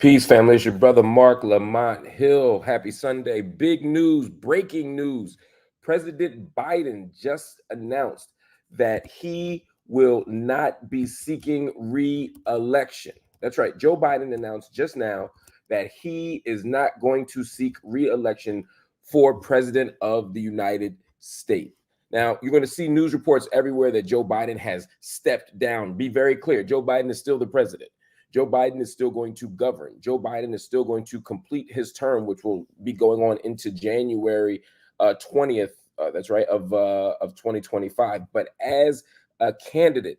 Peace, family. It's your brother Marc Lamont Hill. Happy Sunday. Big news, breaking news. President Biden just announced that he will not be seeking re-election. That's right. Joe Biden announced just now that he is not going to seek re-election for president of the United States. Now, you're going to see news reports everywhere that Joe Biden has stepped down. Be very clear. Joe Biden is still the president. Joe Biden is still going to govern. Joe Biden is still going to complete his term, which will be going on into January 20th. That's right, of 2025. But as a candidate,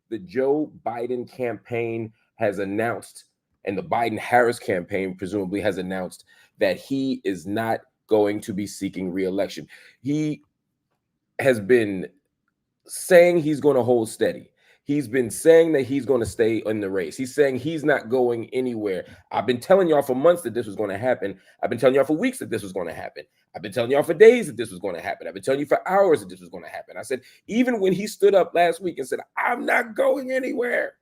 the Joe Biden campaign has announced, and the Biden-Harris campaign presumably has announced that he is not going to be seeking re-election. He has been saying he's going to hold steady. He's been saying that he's going to stay in the race. He's saying he's not going anywhere. I've been telling y'all for months that this was going to happen. I've been telling y'all for weeks that this was going to happen. I've been telling y'all for days that this was going to happen. I've been telling you for hours that this was going to happen. I said, even when he stood up last week and said, I'm not going anywhere,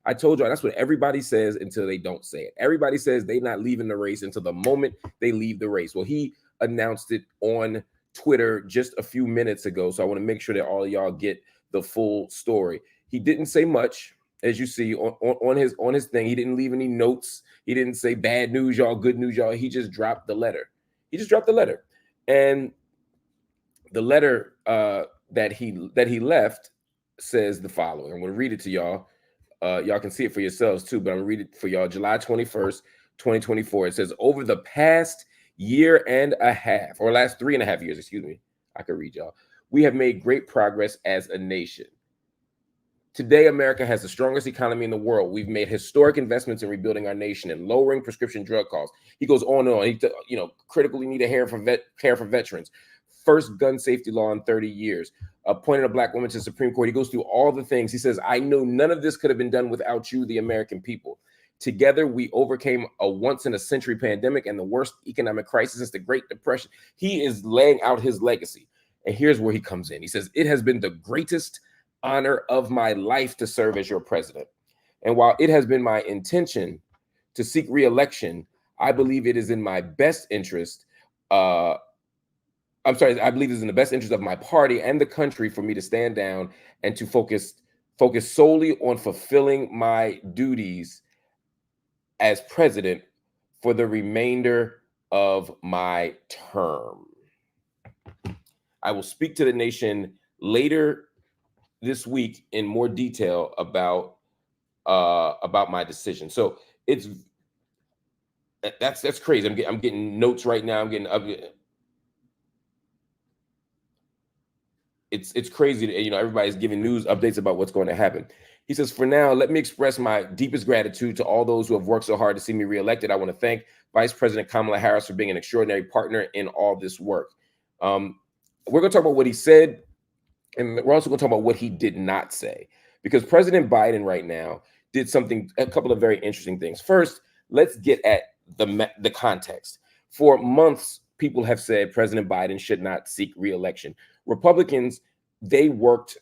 I told y'all that's what everybody says until they don't say it. Everybody says they're not leaving the race until the moment they leave the race. Well, he announced it on Twitter just a few minutes ago. So I want to make sure that all of y'all get the full story. He didn't say much, as you see on his thing. He didn't leave any notes. He didn't say bad news, y'all, good news, y'all. He just dropped the letter. He just dropped the letter. And the letter that he left says the following. I'm going to read it to y'all. Y'all can see it for yourselves too, but I'm going to read it for y'all. July 21st, 2024. It says, over the past year and a half, or last 3.5 years, excuse me, I could read y'all. We have made great progress as a nation. Today, America has the strongest economy in the world. We've made historic investments in rebuilding our nation and lowering prescription drug costs. He goes on and on. He, critically needed care for veterans. First gun safety law in 30 years. Appointed a black woman to the Supreme Court. He goes through all the things. He says, I know none of this could have been done without you, the American people. Together, we overcame a once-in-a-century pandemic and the worst economic crisis since the Great Depression. He is laying out his legacy. And here's where he comes in. He says, it has been the greatest honor of my life to serve as your president. And while it has been my intention to seek re-election, I believe it is in my best interest. I believe it is in the best interest of my party and the country for me to stand down and to focus solely on fulfilling my duties as president for the remainder of my term. I will speak to the nation later this week in more detail about my decision. So that's crazy. I'm getting notes right now. It's crazy that everybody's giving news updates about what's going to happen. He says, for now, let me express my deepest gratitude to all those who have worked so hard to see me reelected. I want to thank Vice President Kamala Harris for being an extraordinary partner in all this work. We're going to talk about what he said, and we're also going to talk about what he did not say, because President Biden right now did a couple of very interesting things. First, let's get at the context. For months, people have said President Biden should not seek re-election. Republicans, they worked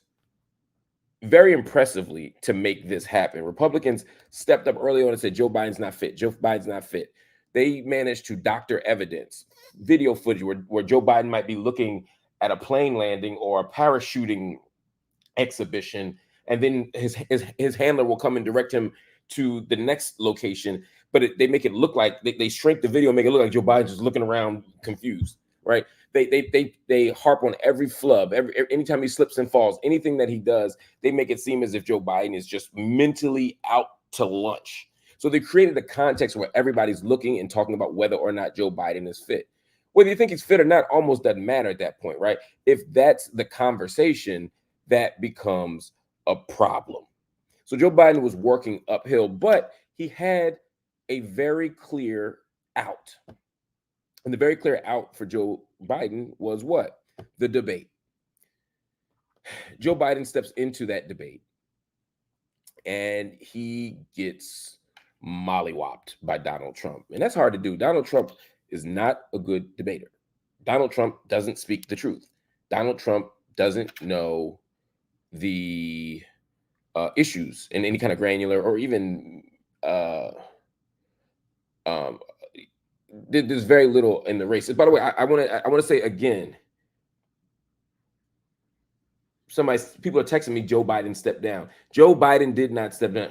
very impressively to make this happen. Republicans stepped up early on and said, Joe Biden's not fit. Joe Biden's not fit. They managed to doctor evidence, video footage where Joe Biden might be looking at a plane landing or a parachuting exhibition, and then his handler will come and direct him to the next location. But they make it look like they shrink the video, make it look like Joe Biden's just looking around confused, right? They harp on every flub, anytime he slips and falls, anything that he does, they make it seem as if Joe Biden is just mentally out to lunch. So they created a context where everybody's looking and talking about whether or not Joe Biden is fit. Whether you think he's fit or not almost doesn't matter at that point, right? If that's the conversation, that becomes a problem. So Joe Biden was working uphill, but he had a very clear out. And the very clear out for Joe Biden was what? The debate. Joe Biden steps into that debate and he gets mollywopped by Donald Trump. And that's hard to do. Donald Trump is not a good debater. Donald Trump doesn't speak the truth. Donald Trump doesn't know the issues in any kind of granular or even Um, there's very little in the race. By the way, I want to say again. People are texting me. Joe Biden stepped down. Joe Biden did not step down.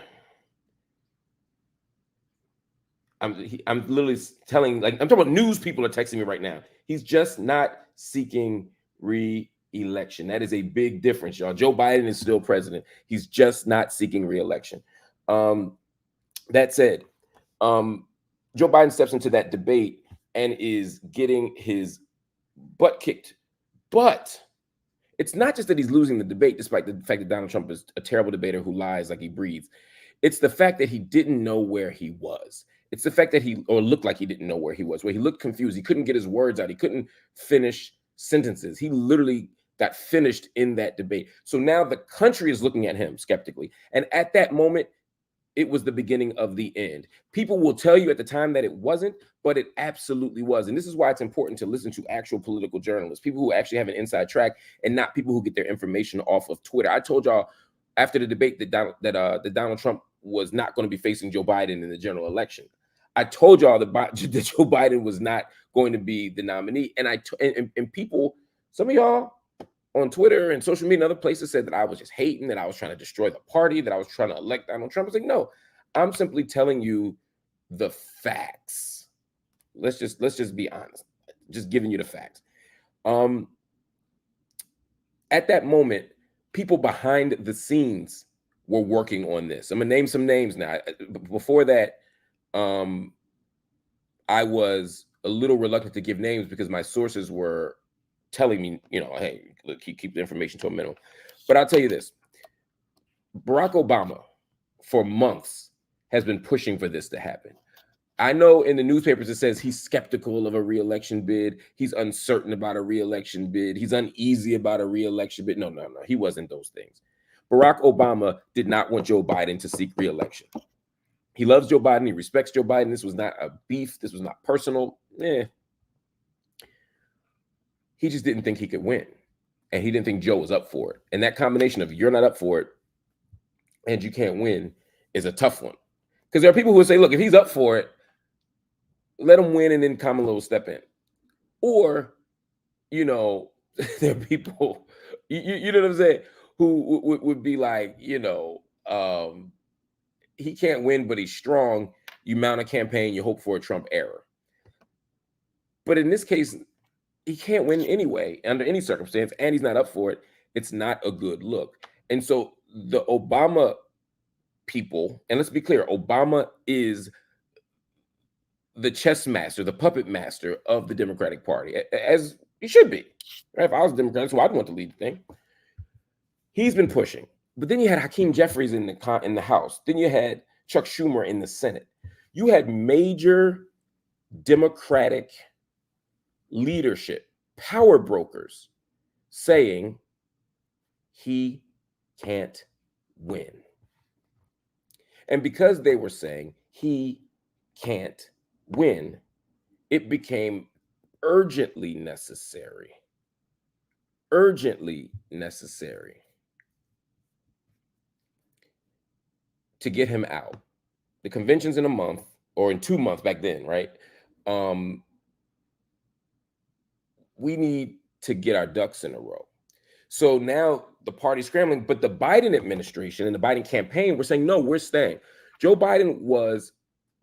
I'm literally telling, like, I'm talking about news people are texting me right now. He's just not seeking re-election. That is a big difference, y'all. Joe Biden is still president. He's just not seeking re-election. That said, Joe Biden steps into that debate and is getting his butt kicked. But it's not just that he's losing the debate, despite the fact that Donald Trump is a terrible debater who lies like he breathes. It's the fact that he didn't know where he was. It's the fact that he looked like he didn't know where he was, where he looked confused. He couldn't get his words out. He couldn't finish sentences. He literally got finished in that debate. So now the country is looking at him skeptically. And at that moment, it was the beginning of the end. People will tell you at the time that it wasn't, but it absolutely was. And this is why it's important to listen to actual political journalists, people who actually have an inside track and not people who get their information off of Twitter. I told y'all after the debate that Donald Trump was not going to be facing Joe Biden in the general election. I told y'all that Joe Biden was not going to be the nominee. And people, some of y'all on Twitter and social media and other places said that I was just hating, that I was trying to destroy the party, that I was trying to elect Donald Trump. I was like, no, I'm simply telling you the facts. Let's just be honest. Just giving you the facts. At that moment, people behind the scenes were working on this. I'm gonna name some names now. Before that, I was a little reluctant to give names because my sources were telling me, hey, look, keep the information to a minimum. But I'll tell you this. Barack Obama, for months, has been pushing for this to happen. I know in the newspapers it says he's skeptical of a re-election bid. He's uncertain about a re-election bid. He's uneasy about a re-election bid. No. He wasn't those things. Barack Obama did not want Joe Biden to seek re-election. He loves Joe Biden. He respects Joe Biden. This was not a beef. This was not personal. He just didn't think he could win. And he didn't think Joe was up for it. And that combination of you're not up for it and you can't win is a tough one. Because there are people who will say, look, if he's up for it, let him win and then Kamala will step in. Or, there are people, you know what I'm saying, who would be like, he can't win, but he's strong. You mount a campaign, you hope for a Trump error. But in this case, he can't win anyway, under any circumstance, and he's not up for it. It's not a good look. And so the Obama people, and let's be clear, Obama is the chess master, the puppet master of the Democratic Party, as he should be. Right? If I was a Democrat, that's who I'd want to lead the thing. He's been pushing. But then you had Hakeem Jeffries in the House. Then you had Chuck Schumer in the Senate. You had major Democratic leadership, power brokers, saying he can't win. And because they were saying he can't win, it became urgently necessary to get him out. The convention's in a month, or in 2 months back then, right? We need to get our ducks in a row. So now the party's scrambling, but the Biden administration and the Biden campaign were saying, no, we're staying. Joe Biden was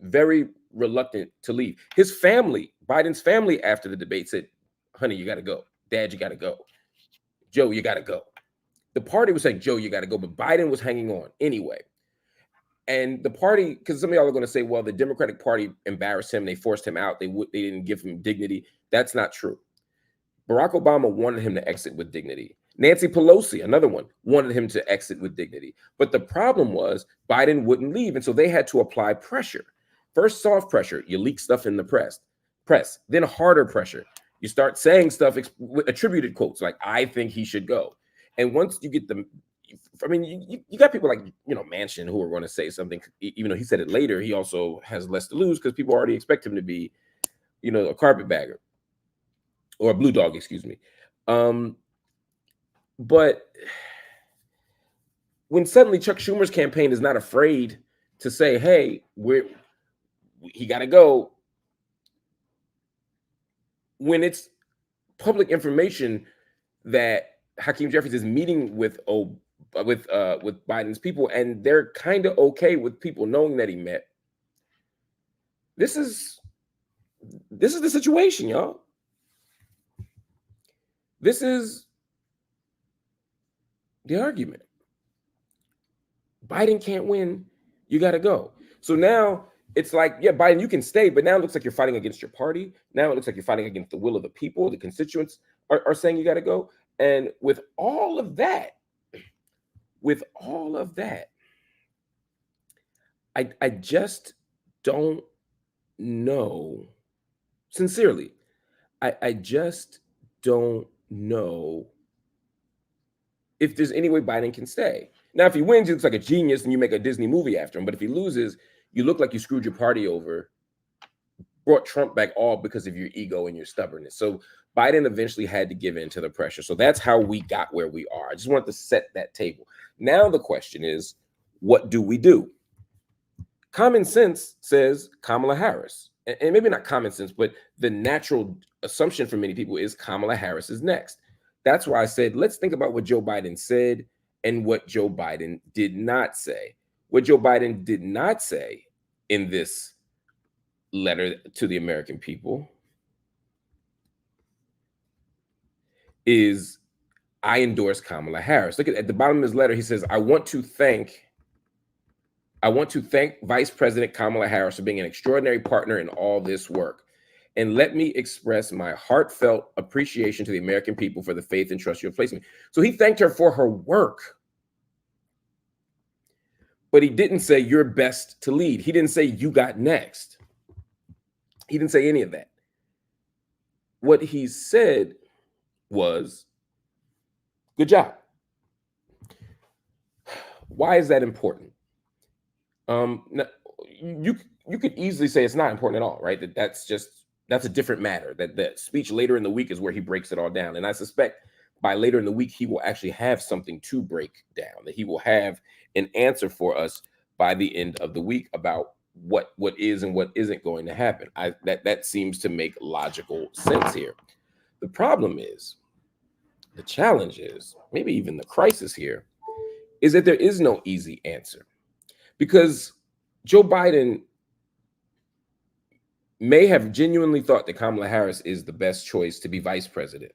very reluctant to leave. His family, Biden's family, after the debate said, honey, you got to go. Dad, you got to go. Joe, you got to go. The party was saying, Joe, you got to go, but Biden was hanging on anyway. And the party, because some of y'all are going to say, well, the Democratic Party embarrassed him. They forced him out. They didn't give him dignity. That's not true. Barack Obama wanted him to exit with dignity. Nancy Pelosi, another one, wanted him to exit with dignity. But the problem was Biden wouldn't leave. And so they had to apply pressure. First, soft pressure. You leak stuff in the press. Then harder pressure. You start saying stuff, attributed quotes, like, I think he should go. And once you get them, you got people like, Manchin, who are going to say something, even though he said it later, he also has less to lose because people already expect him to be, a carpetbagger. Or a blue dog, excuse me. But when suddenly Chuck Schumer's campaign is not afraid to say, hey, he got to go. When it's public information that Hakeem Jeffries is meeting with Biden's people, and they're kind of okay with people knowing that he met. This is the situation, y'all. This is the argument. Biden can't win. You got to go. So now it's like, yeah, Biden, you can stay, but now it looks like you're fighting against your party. Now it looks like you're fighting against the will of the people. The constituents are saying you got to go. And with all of that, I just don't know. Sincerely, I just don't know if there's any way Biden can stay. Now, if he wins, he looks like a genius and you make a Disney movie after him. But if he loses, you look like you screwed your party over, brought Trump back all because of your ego and your stubbornness. So Biden eventually had to give in to the pressure. So that's how we got where we are. I just wanted to set that table. Now the question is, what do we do? Common sense says Kamala Harris. And maybe not common sense, but the natural assumption for many people is Kamala Harris is next. That's why I said, let's think about what Joe Biden said and what Joe Biden did not say. What Joe Biden did not say in this letter to the American people is, I endorse Kamala Harris. Look at the bottom of his letter. He says, I want to thank Vice President Kamala Harris for being an extraordinary partner in all this work. And let me express my heartfelt appreciation to the American people for the faith and trust you have placed in me. So he thanked her for her work. But he didn't say you're best to lead. He didn't say you got next. He didn't say any of that. What he said was, good job. Why is that important? You could easily say it's not important at all, right? That's a different matter. That speech later in the week is where he breaks it all down. And I suspect by later in the week, he will actually have something to break down, that he will have an answer for us by the end of the week about what is and what isn't going to happen. That seems to make logical sense here. The problem is, the challenge is, maybe even the crisis here, is that there is no easy answer. Because Joe Biden may have genuinely thought that Kamala Harris is the best choice to be vice president.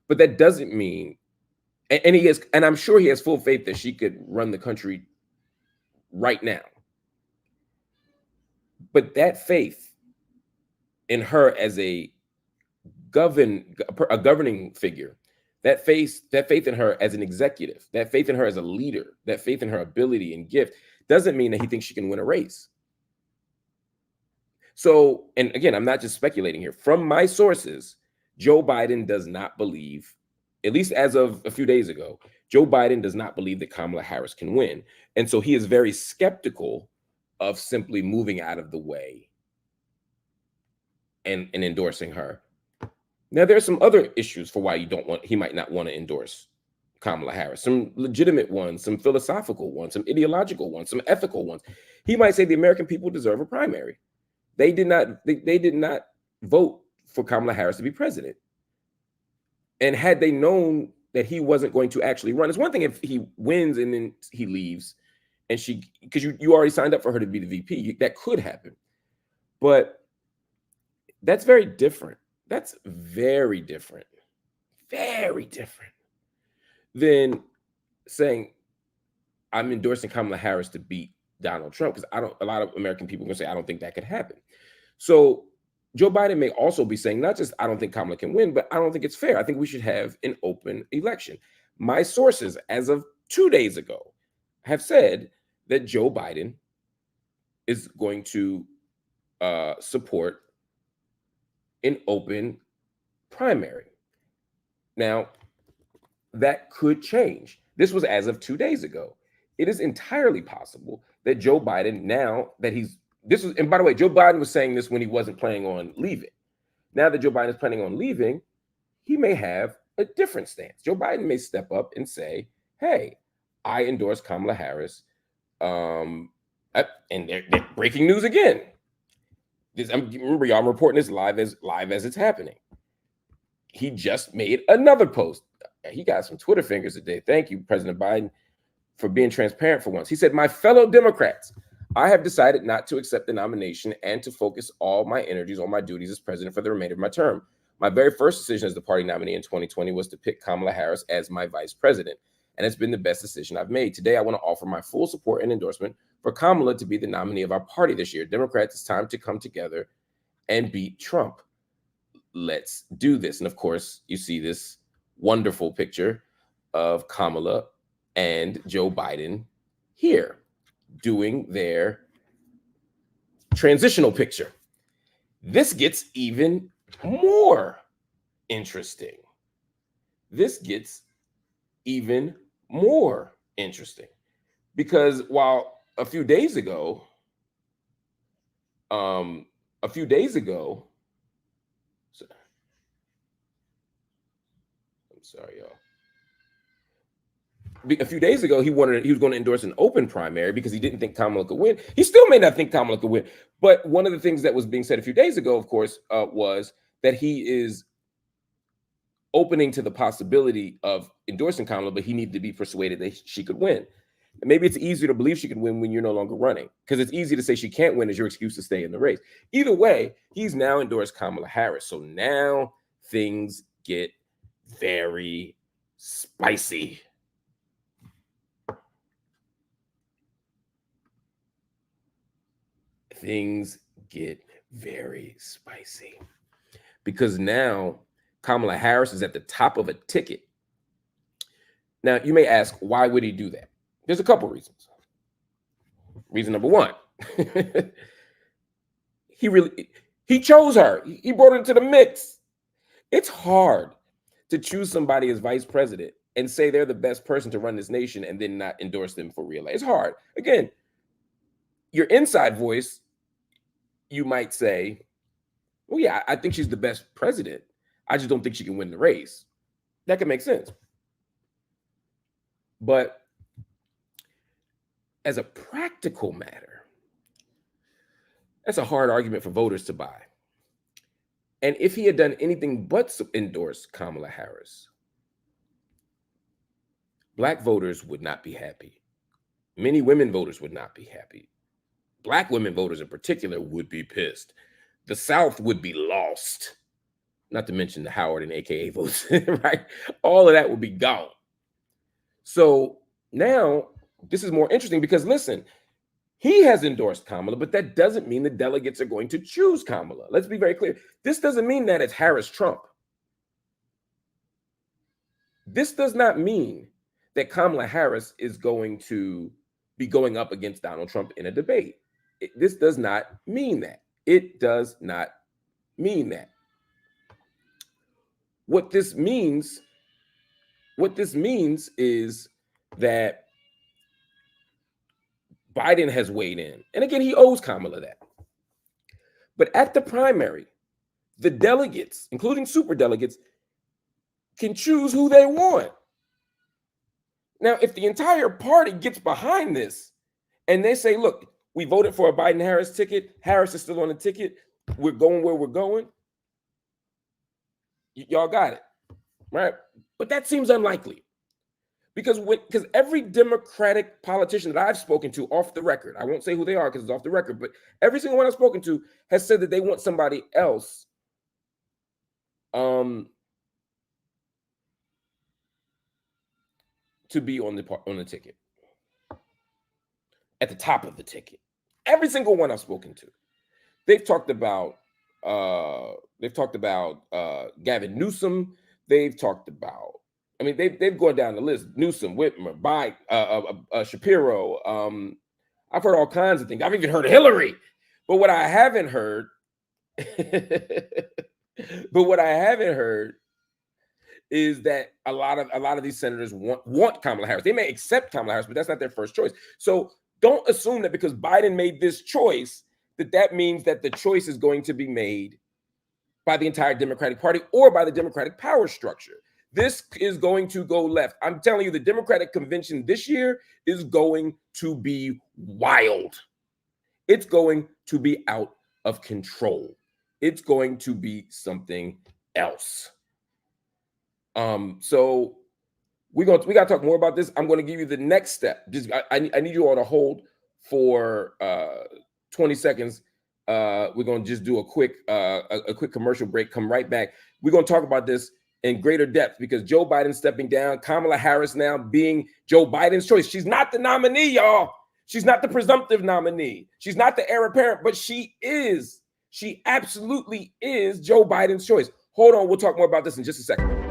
But that doesn't mean, and I'm sure he has full faith that she could run the country right now. But that faith in her as a governing figure, that faith in her as an executive, that faith in her as a leader, that faith in her ability and gift, doesn't mean that he thinks she can win a race. So, and again, I'm not just speculating here. From my sources, Joe Biden does not believe, at least as of a few days ago, Joe Biden does not believe that Kamala Harris can win. And so he is very skeptical of simply moving out of the way and endorsing her. Now, there are some other issues for why he might not want to endorse Kamala Harris, some legitimate ones, some philosophical ones, some ideological ones, some ethical ones. He might say the American people deserve a primary. They did not vote for Kamala Harris to be president. And had they known that he wasn't going to actually run, it's one thing if he wins and then he leaves and because you already signed up for her to be the VP, that could happen. But that's very different. That's very different than saying I'm endorsing Kamala Harris to beat Donald Trump, because a lot of American people are going to say, I don't think that could happen. So Joe Biden may also be saying, not just I don't think Kamala can win, but I don't think it's fair. I think we should have an open election. My sources, as of 2 days ago, have said that Joe Biden is going to support an open primary. Now, that could change. This was as of 2 days ago. It is entirely possible that Joe Biden, now that and by the way, Joe Biden was saying this when he wasn't planning on leaving. Now that Joe Biden is planning on leaving, he may have a different stance. Joe Biden may step up and say, hey, I endorse Kamala Harris. And they're breaking news again. Remember, y'all, I'm reporting this live as it's happening. He just made another post. He got some Twitter fingers today. Thank you, President Biden, for being transparent for once. He said, "My fellow Democrats, I have decided not to accept the nomination and to focus all my energies on my duties as president for the remainder of my term. My very first decision as the party nominee in 2020 was to pick Kamala Harris as my vice president, and it's been the best decision I've made. Today, I want to offer my full support and endorsement for Kamala to be the nominee of our party this year. Democrats, it's time to come together and beat Trump. Let's do this." And of course, you see this wonderful picture of Kamala and Joe Biden here doing their transitional picture. This gets even more interesting. Because while a few days ago, a few days ago, he was going to endorse an open primary because he didn't think Kamala could win. He still may not think Kamala could win. But one of the things that was being said a few days ago, of course, was that he is opening to the possibility of endorsing Kamala, but he needed to be persuaded that she could win. And maybe it's easier to believe she could win when you're no longer running, because it's easy to say she can't win as your excuse to stay in the race. Either way, he's now endorsed Kamala Harris. So now things get very spicy. Things get very spicy because now Kamala Harris is at the top of a ticket. Now, you may ask, why would he do that? There's a couple reasons. Reason number one, he chose her. He brought her into the mix. It's hard to choose somebody as vice president and say they're the best person to run this nation and then not endorse them for real. It's hard. Again, your inside voice, you might say, well, yeah, I think she's the best president. I just don't think she can win the race. That can make sense. But as a practical matter, that's a hard argument for voters to buy. And if he had done anything but endorse Kamala Harris, Black voters would not be happy. Many women voters would not be happy. Black women voters in particular would be pissed. The South would be lost. Not to mention the Howard and AKA votes, right? All of that would be gone. So now this is more interesting because, listen, he has endorsed Kamala, but that doesn't mean the delegates are going to choose Kamala. Let's be very clear. This doesn't mean that it's Harris-Trump. This does not mean that Kamala Harris is going to be going up against Donald Trump in a debate. This does not mean that. It does not mean that. What this means is that Biden has weighed in. And again, he owes Kamala that. But at the primary, the delegates, including super delegates, can choose who they want. Now, if the entire party gets behind this and they say, look, we voted for a Biden-Harris ticket, Harris is still on the ticket, we're going where we're going, y'all got it, right? But that seems unlikely. Because every Democratic politician that I've spoken to off the record, I won't say who they are because it's off the record, but every single one I've spoken to has said that they want somebody else to be on the ticket, at the top of the ticket. Every single one I've spoken to, they've talked about Gavin Newsom. They've talked about. I mean, they've gone down the list. Newsom, Whitmer, Biden, Shapiro. I've heard all kinds of things. I've even heard Hillary. But what I haven't heard, is that a lot of these senators want Kamala Harris. They may accept Kamala Harris, but that's not their first choice. So don't assume that because Biden made this choice, that means that the choice is going to be made by the entire Democratic Party or by the Democratic power structure. This is going to go left. I'm telling you, the Democratic convention this year is going to be wild. It's going to be out of control. It's going to be something else. So we got to talk more about this. I'm going to give you the next step. Just I need you all to hold for 20 seconds. We're going to just do a quick commercial break. Come right back. We're going to talk about this in greater depth because Joe Biden's stepping down. Kamala Harris now being Joe Biden's choice. She's not the nominee, y'all. She's not the presumptive nominee. She's not the heir apparent, but she is. She absolutely is Joe Biden's choice. Hold on. We'll talk more about this in just a second.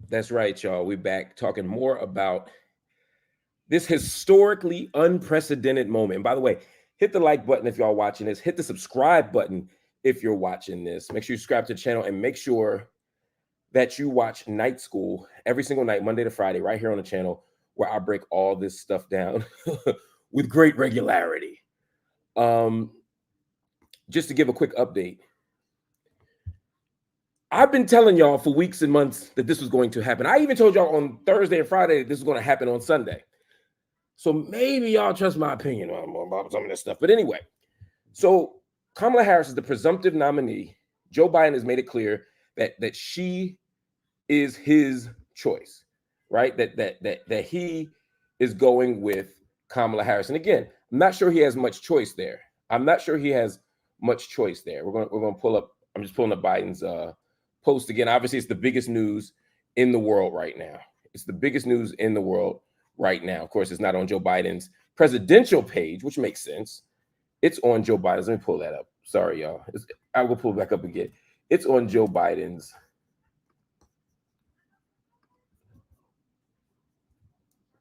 That's right, y'all. We're back talking more about this historically unprecedented moment. And by the way, hit the like button if y'all watching this. Hit the subscribe button if you're watching this. Make sure you subscribe to the channel and make sure that you watch Night School every single night, Monday to Friday, right here on the channel, where I break all this stuff down with great regularity. Just to give a quick update. I've been telling y'all for weeks and months that this was going to happen. I even told y'all on Thursday and Friday that this was going to happen on Sunday. So maybe y'all trust my opinion on some of this stuff. But anyway, so Kamala Harris is the presumptive nominee. Joe Biden has made it clear that she is his choice, right? That he is going with Kamala Harris. And again, I'm not sure he has much choice there. We're going to pull up. I'm just pulling up Biden's post again. Obviously, it's the biggest news in the world right now. It's the biggest news in the world right now. Of course, it's not on Joe Biden's presidential page, which makes sense. It's on Joe Biden's. Let me pull that up. Sorry, y'all. I will pull it back up again. It's on Joe Biden's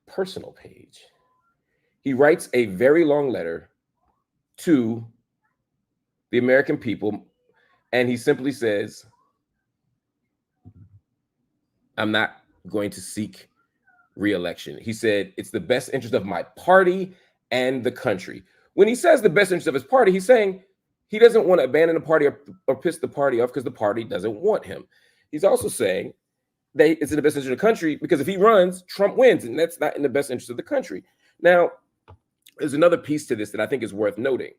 personal page. He writes a very long letter to the American people, and he simply says, I'm not going to seek re-election. He said, it's the best interest of my party and the country. When he says the best interest of his party, he's saying he doesn't want to abandon the party or piss the party off because the party doesn't want him. He's also saying that it's in the best interest of the country because if he runs, Trump wins, and that's not in the best interest of the country. Now, there's another piece to this that I think is worth noting,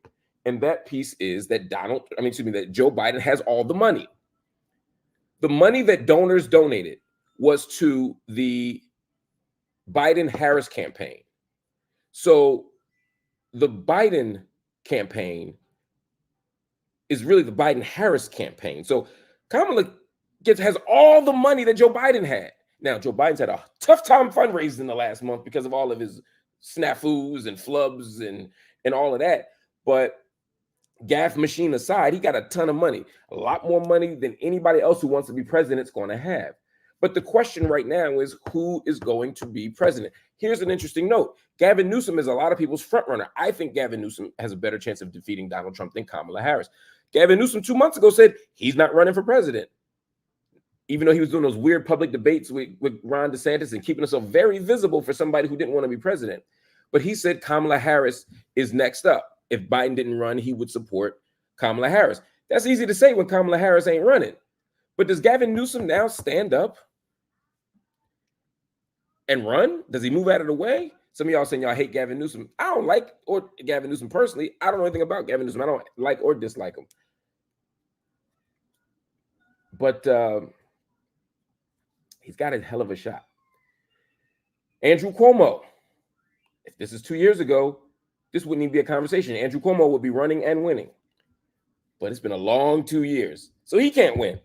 and that piece is that that Joe Biden has all the money. The money that donors donated was to the Biden-Harris campaign. So the Biden campaign is really the Biden-Harris campaign. So Kamala has all the money that Joe Biden had. Now, Joe Biden's had a tough time fundraising the last month because of all of his snafus and flubs and all of that. But gaff machine aside, he got a ton of money, a lot more money than anybody else who wants to be president is going to have. But the question right now is who is going to be president? Here's an interesting note. Gavin Newsom is a lot of people's front runner. I think Gavin Newsom has a better chance of defeating Donald Trump than Kamala Harris. Gavin Newsom 2 months ago said he's not running for president, even though he was doing those weird public debates with Ron DeSantis and keeping himself very visible for somebody who didn't want to be president. But he said Kamala Harris is next up. If Biden didn't run, he would support Kamala Harris. That's easy to say when Kamala Harris ain't running. But does Gavin Newsom now stand up and run? Does he move out of the way? Some of y'all saying y'all hate Gavin Newsom. I don't like Gavin Newsom personally. I don't know anything about Gavin Newsom. I don't like or dislike him. But he's got a hell of a shot. Andrew Cuomo. If this is 2 years ago, this wouldn't even be a conversation. Andrew Cuomo would be running and winning. But it's been a long 2 years, so he can't win.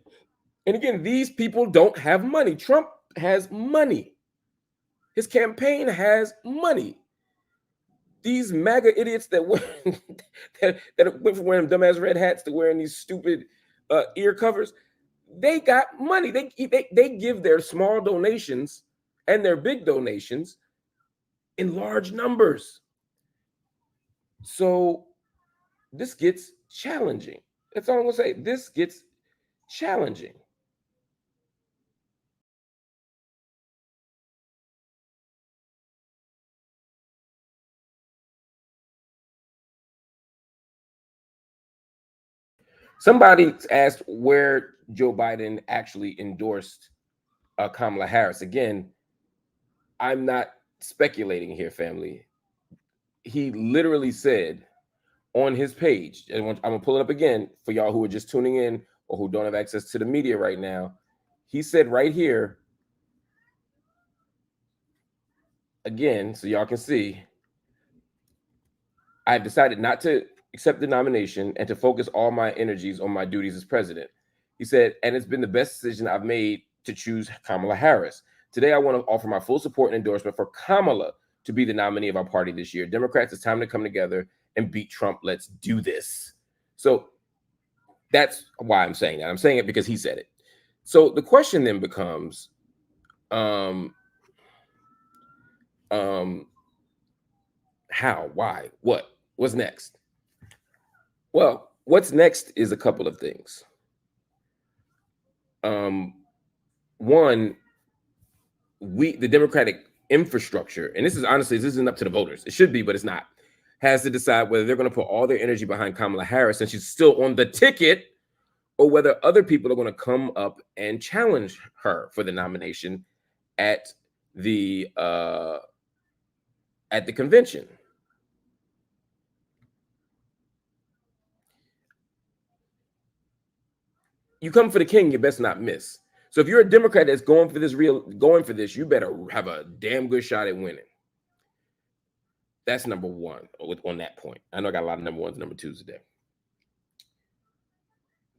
And again, these people don't have money. Trump has money. His campaign has money. These MAGA idiots that wear that went from wearing dumbass red hats to wearing these stupid ear covers, they got money. They give their small donations and their big donations in large numbers. So this gets challenging. That's all I'm gonna say. This gets challenging. Somebody asked where Joe Biden actually endorsed Kamala Harris. Again, I'm not speculating here, family. He literally said on his page, and I'm gonna pull it up again for y'all who are just tuning in or who don't have access to the media right now. He said right here, again, so y'all can see, I've decided not to accept the nomination and to focus all my energies on my duties as president. He said, and it's been the best decision I've made to choose Kamala Harris. Today, I want to offer my full support and endorsement for Kamala to be the nominee of our party this year. Democrats, it's time to come together and beat Trump. Let's do this. So that's why I'm saying that. I'm saying it because he said it. So the question then becomes, how, why, what's next? Well, what's next is a couple of things. One, the Democratic infrastructure, and this isn't up to the voters. It should be, but it's not. Has to decide whether they're going to put all their energy behind Kamala Harris, and she's still on the ticket, or whether other people are going to come up and challenge her for the nomination at the convention. You come for the king, you best not miss. So if you're a Democrat that's going for this, you better have a damn good shot at winning. That's number one on that point. I know I got a lot of number ones, number twos today.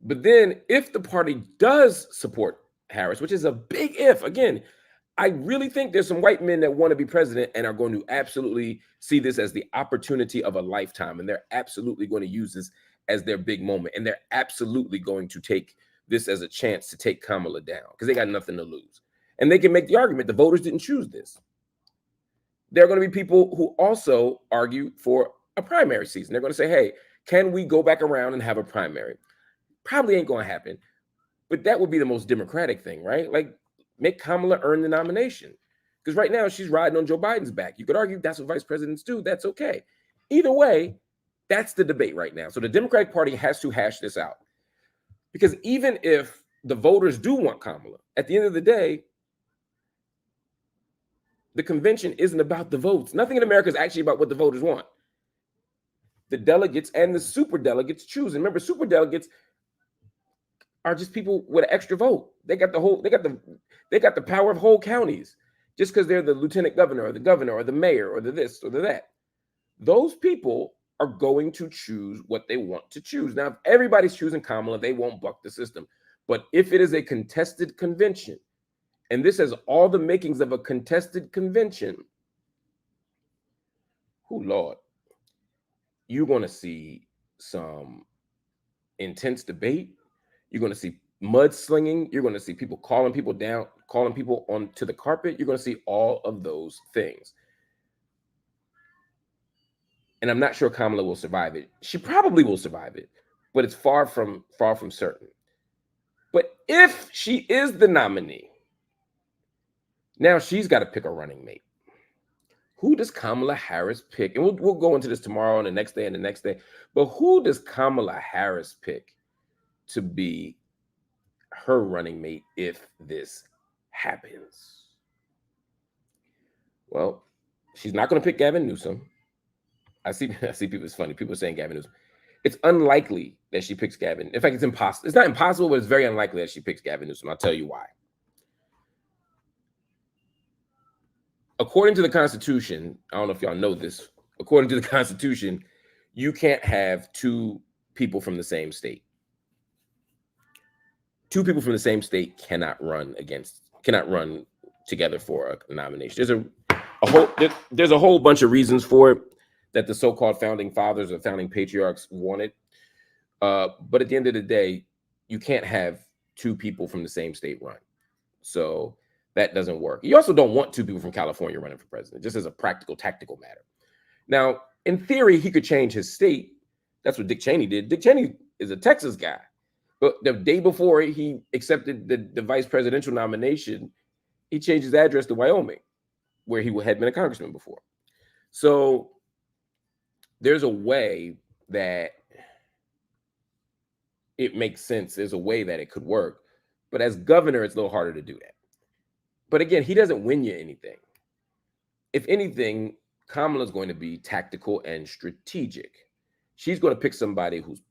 But then if the party does support Harris, which is a big if, again, I really think there's some white men that want to be president and are going to absolutely see this as the opportunity of a lifetime. And they're absolutely going to use this as their big moment. And they're absolutely going to take this as a chance to take Kamala down because they got nothing to lose. And they can make the argument the voters didn't choose this. There are going to be people who also argue for a primary season. They're going to say, hey, can we go back around and have a primary? Probably ain't going to happen. But that would be the most democratic thing, right? Like, make Kamala earn the nomination. Because right now she's riding on Joe Biden's back. You could argue that's what vice presidents do. That's okay. Either way, that's the debate right now. So the Democratic Party has to hash this out. Because even if the voters do want Kamala, at the end of the day, the convention isn't about the votes. Nothing in America is actually about what the voters want. The delegates and the super delegates choose. And remember, super delegates are just people with an extra vote. They got the power of whole counties just because they're the lieutenant governor or the mayor or the this or the that. Those people are going to choose what they want to choose. Now, if everybody's choosing Kamala, they won't buck the system. But if it is a contested convention, and this has all the makings of a contested convention, oh Lord, you're going to see some intense debate. You're going to see mudslinging. You're going to see people calling people down, calling people onto the carpet. You're going to see all of those things. And I'm not sure Kamala will survive it. She probably will survive it, but it's far from certain. But if she is the nominee, now she's got to pick a running mate. Who does Kamala Harris pick? And we'll go into this tomorrow and the next day and the next day. But who does Kamala Harris pick to be her running mate if this happens? Well, she's not going to pick Gavin Newsom. I see people. It's funny. People are saying Gavin Newsom. It's unlikely that she picks Gavin. In fact, it's impossible. It's not impossible, but it's very unlikely that she picks Gavin Newsom. I'll tell you why. According to the Constitution, I don't know if y'all know this. According to the Constitution, you can't have two people from the same state. Two people from the same state cannot run together for a nomination. There's a whole bunch of reasons for it that the so-called founding fathers or founding patriarchs wanted. But at the end of the day, you can't have two people from the same state run. So that doesn't work. You also don't want two people from California running for president, just as a practical, tactical matter. Now, in theory, he could change his state. That's what Dick Cheney did. Dick Cheney is a Texas guy. But the day before he accepted the vice presidential nomination, he changed his address to Wyoming, where he had been a congressman before. So there's a way that it makes sense. There's a way that it could work. But as governor, it's a little harder to do that. But again, he doesn't win you anything. If anything, Kamala's going to be tactical and strategic. She's going to pick somebody who's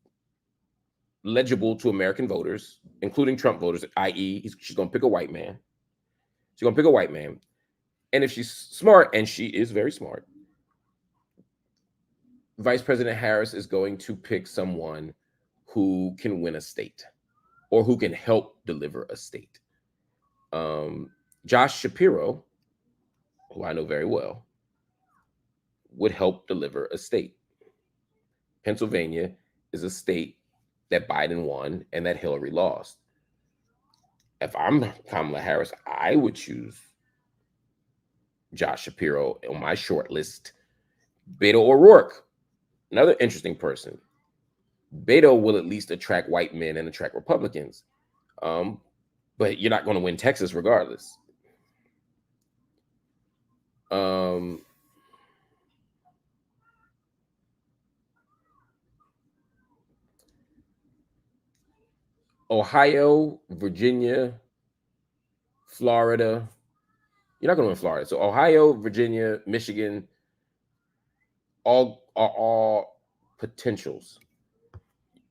legible to American voters, including Trump voters, i.e., she's going to pick a white man. She's going to pick a white man. And if she's smart, and she is very smart, Vice President Harris is going to pick someone who can win a state or who can help deliver a state. Josh Shapiro, who I know very well, would help deliver a state. Pennsylvania is a state that Biden won and that Hillary lost. If I'm Kamala Harris, I would choose Josh Shapiro on my short list. Beto O'Rourke, another interesting person. Beto will at least attract white men and attract Republicans. But you're not going to win Texas regardless. Ohio, Virginia, Florida. You're not going to win Florida. So Ohio, Virginia, Michigan, all are all potentials.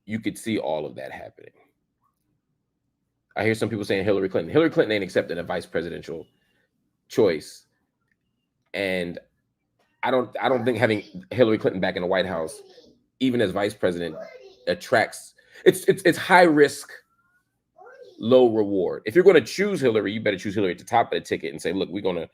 You could see all of that happening. I hear some people saying Hillary Clinton. Hillary Clinton ain't accepted a vice presidential choice. And I don't think having Hillary Clinton back in the White House, even as vice president, attracts. It's high risk, low reward. If you're going to choose Hillary, you better choose Hillary at the top of the ticket and say, look, we're gonna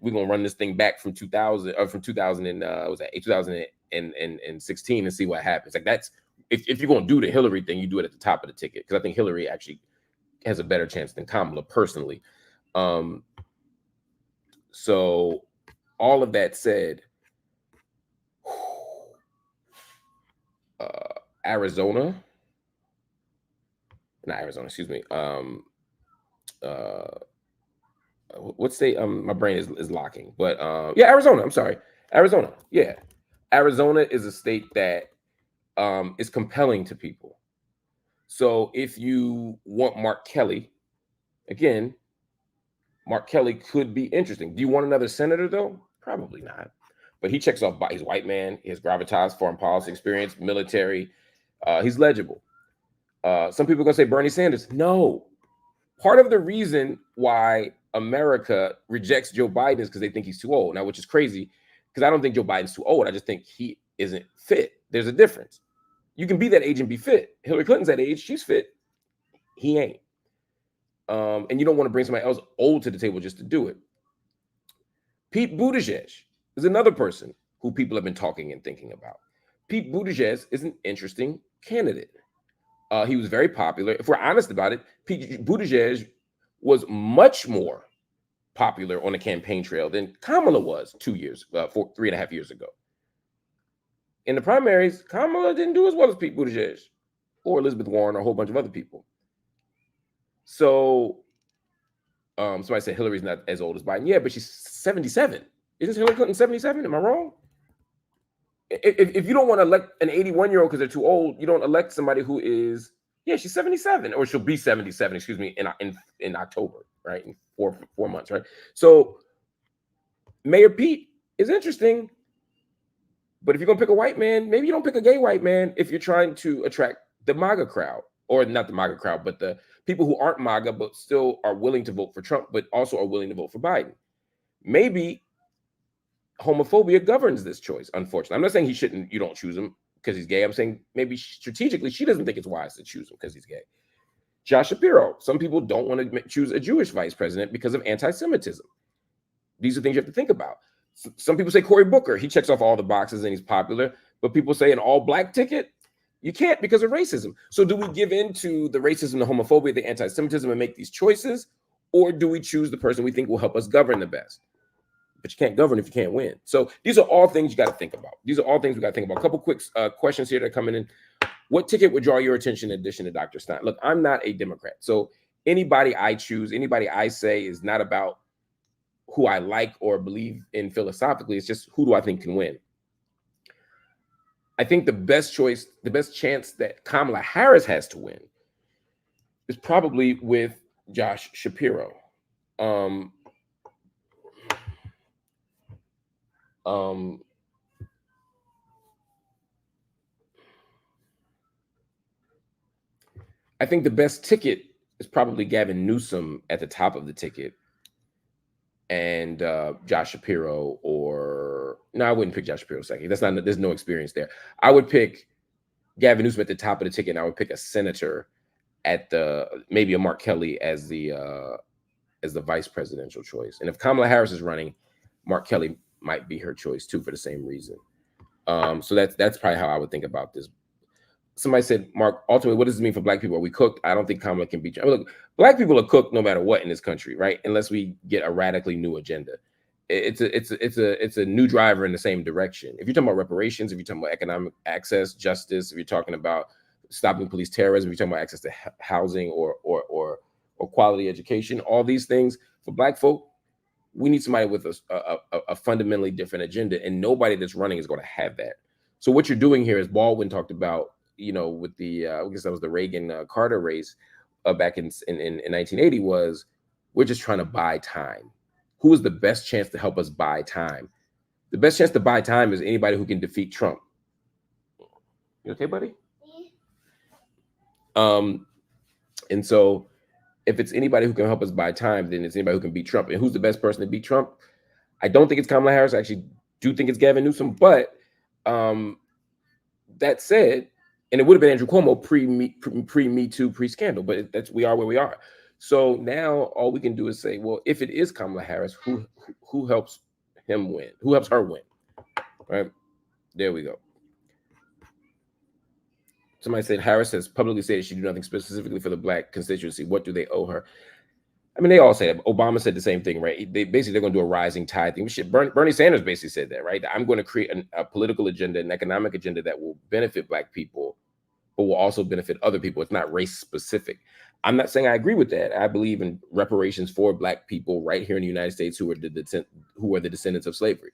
run this thing back from 2000 or from 2000 and was that 2016 and see what happens. Like that's if you're going to do the Hillary thing, you do it at the top of the ticket, because I think Hillary actually has a better chance than Kamala personally. So all of that said, Arizona, excuse me. What state? My brain is locking, but yeah, Arizona. I'm sorry, Arizona. Yeah, Arizona is a state that is compelling to people. So if you want Mark Kelly, again, Mark Kelly could be interesting. Do you want another senator though? Probably not. But he checks off. He's a white man. He has gravitas, foreign policy experience, military. He's legible. Some people are gonna say Bernie Sanders. No. Part of the reason why America rejects Joe Biden is because they think he's too old. Now, which is crazy, because I don't think Joe Biden's too old. I just think he isn't fit. There's a difference. You can be that age and be fit. Hillary Clinton's that age. She's fit. He ain't. And you don't want to bring somebody else old to the table just to do it. Pete Buttigieg is another person who people have been talking and thinking about. Pete Buttigieg is an interesting candidate. He was very popular. If we're honest about it, Pete Buttigieg was much more popular on the campaign trail than Kamala was 3.5 years ago. In the primaries, Kamala didn't do as well as Pete Buttigieg or Elizabeth Warren or a whole bunch of other people. So somebody said Hillary's not as old as Biden. Yeah, but she's 77. Isn't Hillary Clinton 77? Am I wrong? If you don't want to elect an 81-year-old because they're too old, you don't elect somebody who is, yeah, she's 77, or she'll be 77, excuse me, in October, right? In four months, right? So Mayor Pete is interesting, But if you're gonna pick a white man, maybe you don't pick a gay white man if you're trying to attract the MAGA crowd, or not the MAGA crowd, but the people who aren't MAGA but still are willing to vote for Trump, but also are willing to vote for Biden. Maybe homophobia governs this choice. Unfortunately, I'm not saying you don't choose him because he's gay. I'm saying maybe strategically she doesn't think it's wise to choose him because he's gay. Josh Shapiro. Some people don't want to choose a Jewish vice president because of anti-Semitism. These are things you have to think about. Some people say Cory Booker. He checks off all the boxes and he's popular. But people say an all-black ticket, you can't because of racism. So do we give in to the racism, the homophobia, the anti-Semitism and make these choices? Or do we choose the person we think will help us govern the best? But you can't govern if you can't win. So these are all things you got to think about. These are all things we got to think about. A couple quick questions here that are coming in. What ticket would draw your attention in addition to Dr. Stein? Look, I'm not a Democrat. So anybody I choose, anybody I say is not about who I like or believe in philosophically. It's just who do I think can win? I think the best choice, the best chance that Kamala Harris has to win is probably with Josh Shapiro. I think the best ticket is probably Gavin Newsom at the top of the ticket, and Josh Shapiro, or no, I wouldn't pick Josh Shapiro second. There's no experience there. I would pick Gavin Newsom at the top of the ticket, and I would pick a senator at maybe a Mark Kelly as the vice presidential choice. And if Kamala Harris is running, Mark Kelly might be her choice too for the same reason. So that's probably how I would think about this. Somebody said, Mark, ultimately, what does this mean for black people? Are we cooked? I don't think Kamala can beat. I mean, look, black people are cooked no matter what in this country, right? Unless we get a radically new agenda. It's a new driver in the same direction. If you're talking about reparations, if you're talking about economic access, justice, if you're talking about stopping police terrorism, if you're talking about access to housing or quality education, all these things for black folk, we need somebody with a fundamentally different agenda, and nobody that's running is going to have that. So what you're doing here, as Baldwin talked about, with the I guess that was the Reagan Carter race back in 1980, was we're just trying to buy time. Who is the best chance to help us buy time? The best chance to buy time is anybody who can defeat Trump. You okay, buddy? And so if it's anybody who can help us buy time, then it's anybody who can beat Trump. And who's the best person to beat Trump? I don't think it's Kamala Harris. I actually do think it's Gavin Newsom. But that said, and it would have been Andrew Cuomo pre-Me Too, pre-scandal, but we are where we are. So now all we can do is say, well, if it is Kamala Harris, who helps him win? Who helps her win? All right, there we go. Somebody said Harris has publicly said she do nothing specifically for the black constituency. What do they owe her? I mean, they all say that. Obama said the same thing, right? They're going to do a rising tide thing. Bernie Sanders basically said that, right? I'm going to create a political agenda, an economic agenda that will benefit black people, but will also benefit other people. It's not race specific. I'm not saying I agree with that. I believe in reparations for black people right here in the United States who are the descendants of slavery.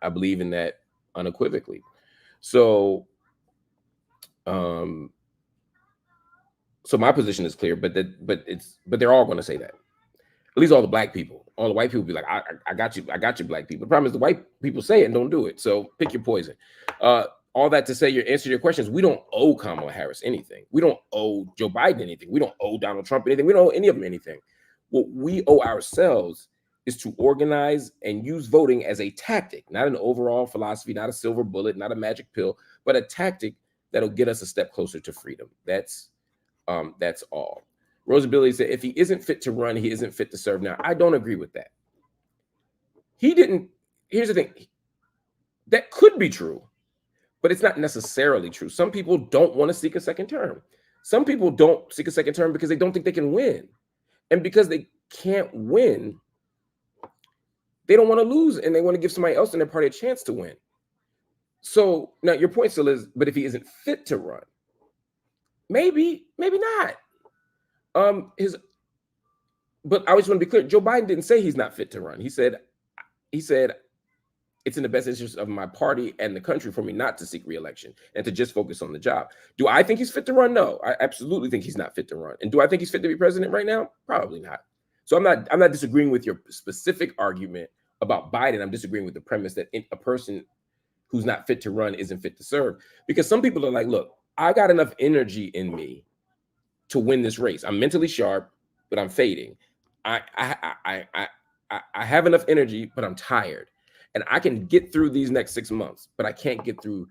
I believe in that unequivocally. So, so my position is clear, but they're all going to say that. At least all the black people. All the white people be like, I got you, black people. The problem is the white people say it and don't do it. So pick your poison. All that to say, your answer to your questions, we don't owe Kamala Harris anything. We don't owe Joe Biden anything. We don't owe Donald Trump anything. We don't owe any of them anything. What we owe ourselves is to organize and use voting as a tactic, not an overall philosophy, not a silver bullet, not a magic pill, but a tactic that'll get us a step closer to freedom. That's all. Rosability said, if he isn't fit to run, he isn't fit to serve. Now, I don't agree with that. Here's the thing. That could be true, but it's not necessarily true. Some people don't want to seek a second term. Some people don't seek a second term because they don't think they can win. And because they can't win, they don't want to lose, and they want to give somebody else in their party a chance to win. So now your point still is, but if he isn't fit to run, maybe not. But I just want to be clear. Joe Biden didn't say he's not fit to run. He said it's in the best interest of my party and the country for me not to seek re-election and to just focus on the job. Do I think he's fit to run? No, I absolutely think he's not fit to run. And do I think he's fit to be president right now? Probably not. So I'm not disagreeing with your specific argument about Biden. I'm disagreeing with the premise that a person who's not fit to run isn't fit to serve. Because some people are like, look, I got enough energy in me to win this race. I'm mentally sharp, but I'm fading. I have enough energy, but I'm tired. And I can get through these next 6 months, but I can't get through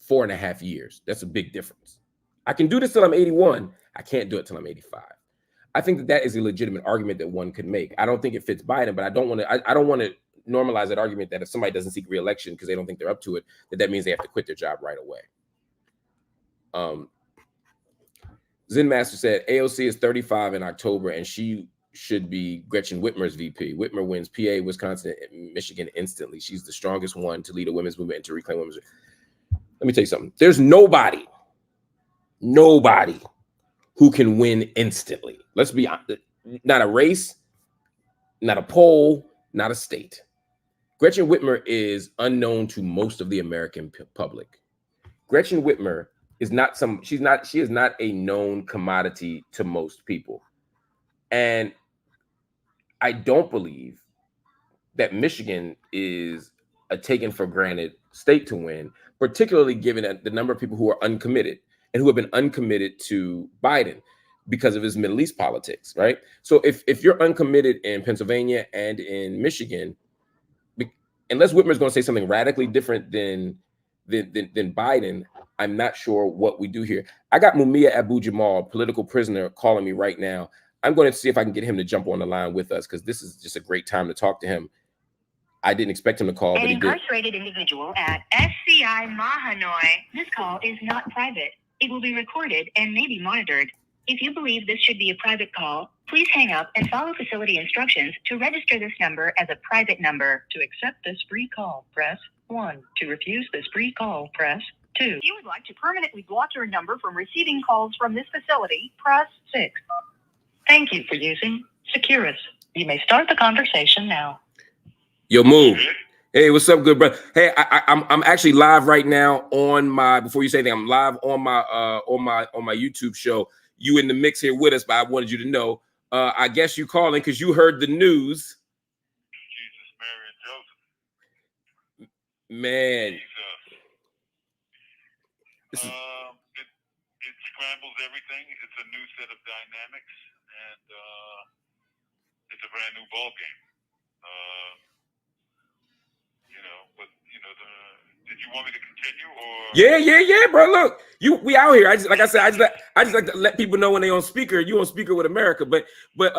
4.5 years. That's a big difference. I can do this till I'm 81. I can't do it till I'm 85. I think that that is a legitimate argument that one could make. I don't think it fits Biden, but I don't want to. I don't want to normalize that argument that if somebody doesn't seek re-election because they don't think they're up to it, that means they have to quit their job right away. Zen Master said AOC is 35 in October, and she should be Gretchen Whitmer's VP. Whitmer wins PA, Wisconsin, and Michigan instantly. She's the strongest one to lead a women's movement and to reclaim women's. Let me tell you something. There's nobody who can win instantly. Let's be honest. Not a race, not a poll, not a state. Gretchen Whitmer is unknown to most of the American public. Gretchen Whitmer is not she is not a known commodity to most people. And I don't believe that Michigan is a taken for granted state to win, particularly given the number of people who are uncommitted and who have been uncommitted to Biden because of his Middle East politics, right? So if you're uncommitted in Pennsylvania and in Michigan, unless Whitmer's going to say something radically different than Biden, I'm not sure what we do here. I got Mumia Abu-Jamal, political prisoner, calling me right now. I'm going to see if I can get him to jump on the line with us because this is just a great time to talk to him. I didn't expect him to call, but he did. An incarcerated individual at SCI Mahanoy. This call is not private. It will be recorded and may be monitored. If you believe this should be a private call, please hang up and follow facility instructions to register this number as a private number. To accept this free call, press 1. To refuse this free call, press 2. If you would like to permanently block your number from receiving calls from this facility, press 6. Thank you for using Securus. You may start the conversation now. Yo, Move. Hey, what's up, good brother? Hey, I'm actually live right now on my. Before you say anything, I'm live on my YouTube show. You in the mix here with us, but I wanted you to know. I guess you calling because you heard the news. Jesus, Mary, and Joseph. Man. Jesus. It scrambles everything. It's a new set of dynamics, and it's a brand new ball game. Did you want me to continue or? Yeah, bro. Look, we out here. I just like to let people know when they on speaker. You on speaker with America, but but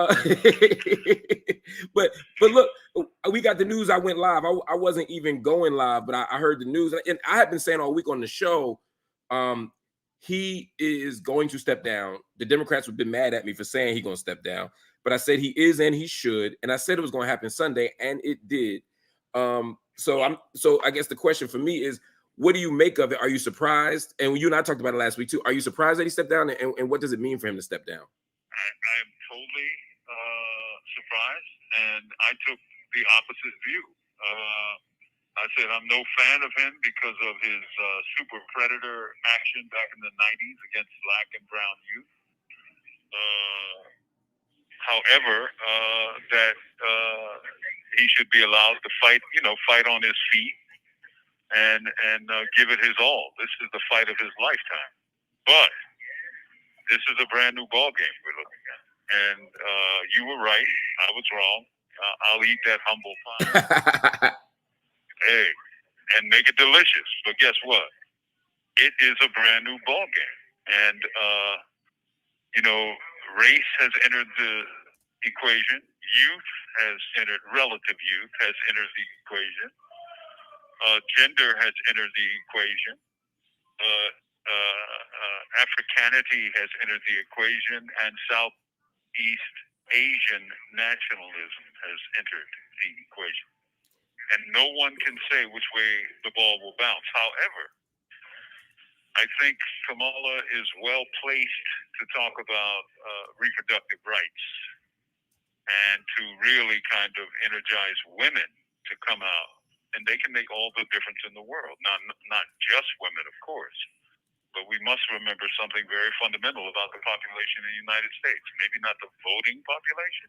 look, we got the news. I went live. I wasn't even going live, but I heard the news, and I have been saying all week on the show, he is going to step down. The Democrats have been mad at me for saying he's going to step down, but I said he is and he should, and I said it was going to happen Sunday, and it did. So I guess the question for me is, what do you make of it? Are you surprised? And you and I talked about it last week too. Are you surprised that he stepped down? And what does it mean for him to step down? I am totally surprised, and I took the opposite view. I said I'm no fan of him because of his super predator action back in the 90s against black and brown youth. However, that he should be allowed to fight on his feet and give it his all. This is the fight of his lifetime. But this is a brand new ball game we're looking at. And you were right. I was wrong. I'll eat that humble pie. Hey, and make it delicious. But guess what? It is a brand new ball game. And, race has entered the equation. Youth has entered, relative youth has entered the equation. Gender has entered the equation. Africanity has entered the equation, and Southeast Asian nationalism has entered the equation. And no one can say which way the ball will bounce. However, I think Kamala is well placed to talk about reproductive rights and to really kind of energize women to come out. And they can make all the difference in the world. Not just women, of course. But we must remember something very fundamental about the population in the United States. Maybe not the voting population,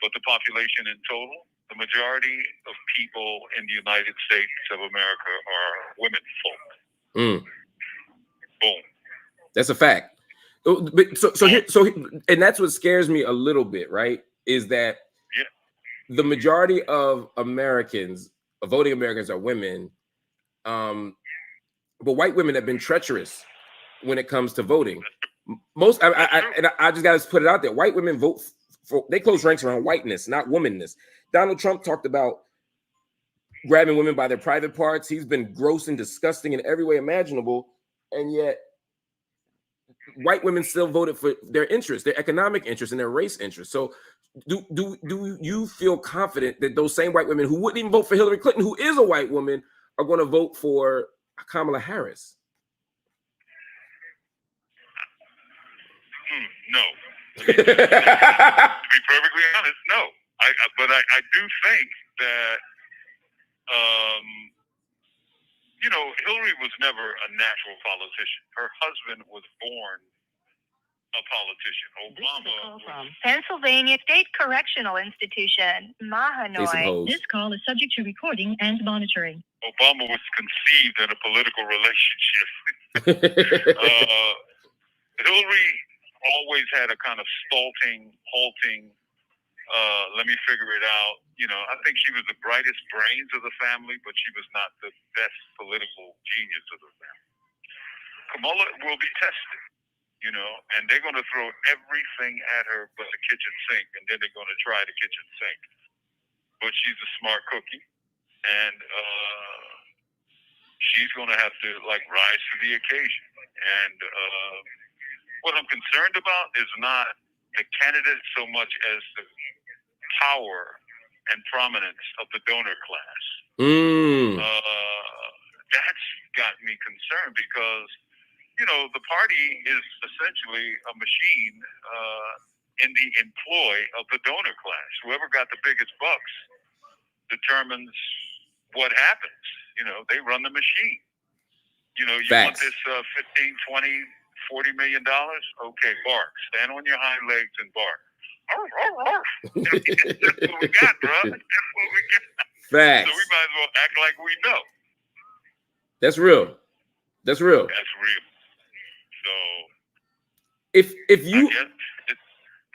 but the population in total. The majority of people in the United States of America are women folk. Boom. That's a fact. And that's what scares me a little bit, right? Is that the majority of Americans, voting Americans, are women, but white women have been treacherous when it comes to voting. Most, I just got to put it out there. White women vote for, they close ranks around whiteness, not womanness. Donald Trump talked about grabbing women by their private parts. He's been gross and disgusting in every way imaginable, and yet white women still voted for their interests, their economic interests, and their race interests. So, do you feel confident that those same white women who wouldn't even vote for Hillary Clinton, who is a white woman, are going to vote for Kamala Harris? No. To be perfectly honest, no. But I do think that, Hillary was never a natural politician. Her husband was born a politician. Obama from Pennsylvania State Correctional Institution, Mahanoy. This call is subject to recording and monitoring. Obama was conceived in a political relationship. Hillary always had a kind of halting, let me figure it out. I think she was the brightest brains of the family, but she was not the best political genius of the family. Kamala will be tested, and they're going to throw everything at her but the kitchen sink, and then they're going to try the kitchen sink. But she's a smart cookie, and she's going to have to, rise to the occasion. And what I'm concerned about is not the candidate so much as the power and prominence of the donor class. That's got me concerned because, the party is essentially a machine in the employ of the donor class. Whoever got the biggest bucks determines what happens. They run the machine. You want this 15, 20, $40 million? Okay, bark. Stand on your hind legs and bark. That's what we got, bro. That's what we got. Facts. So we might as well act like we know. That's real. That's real. So if you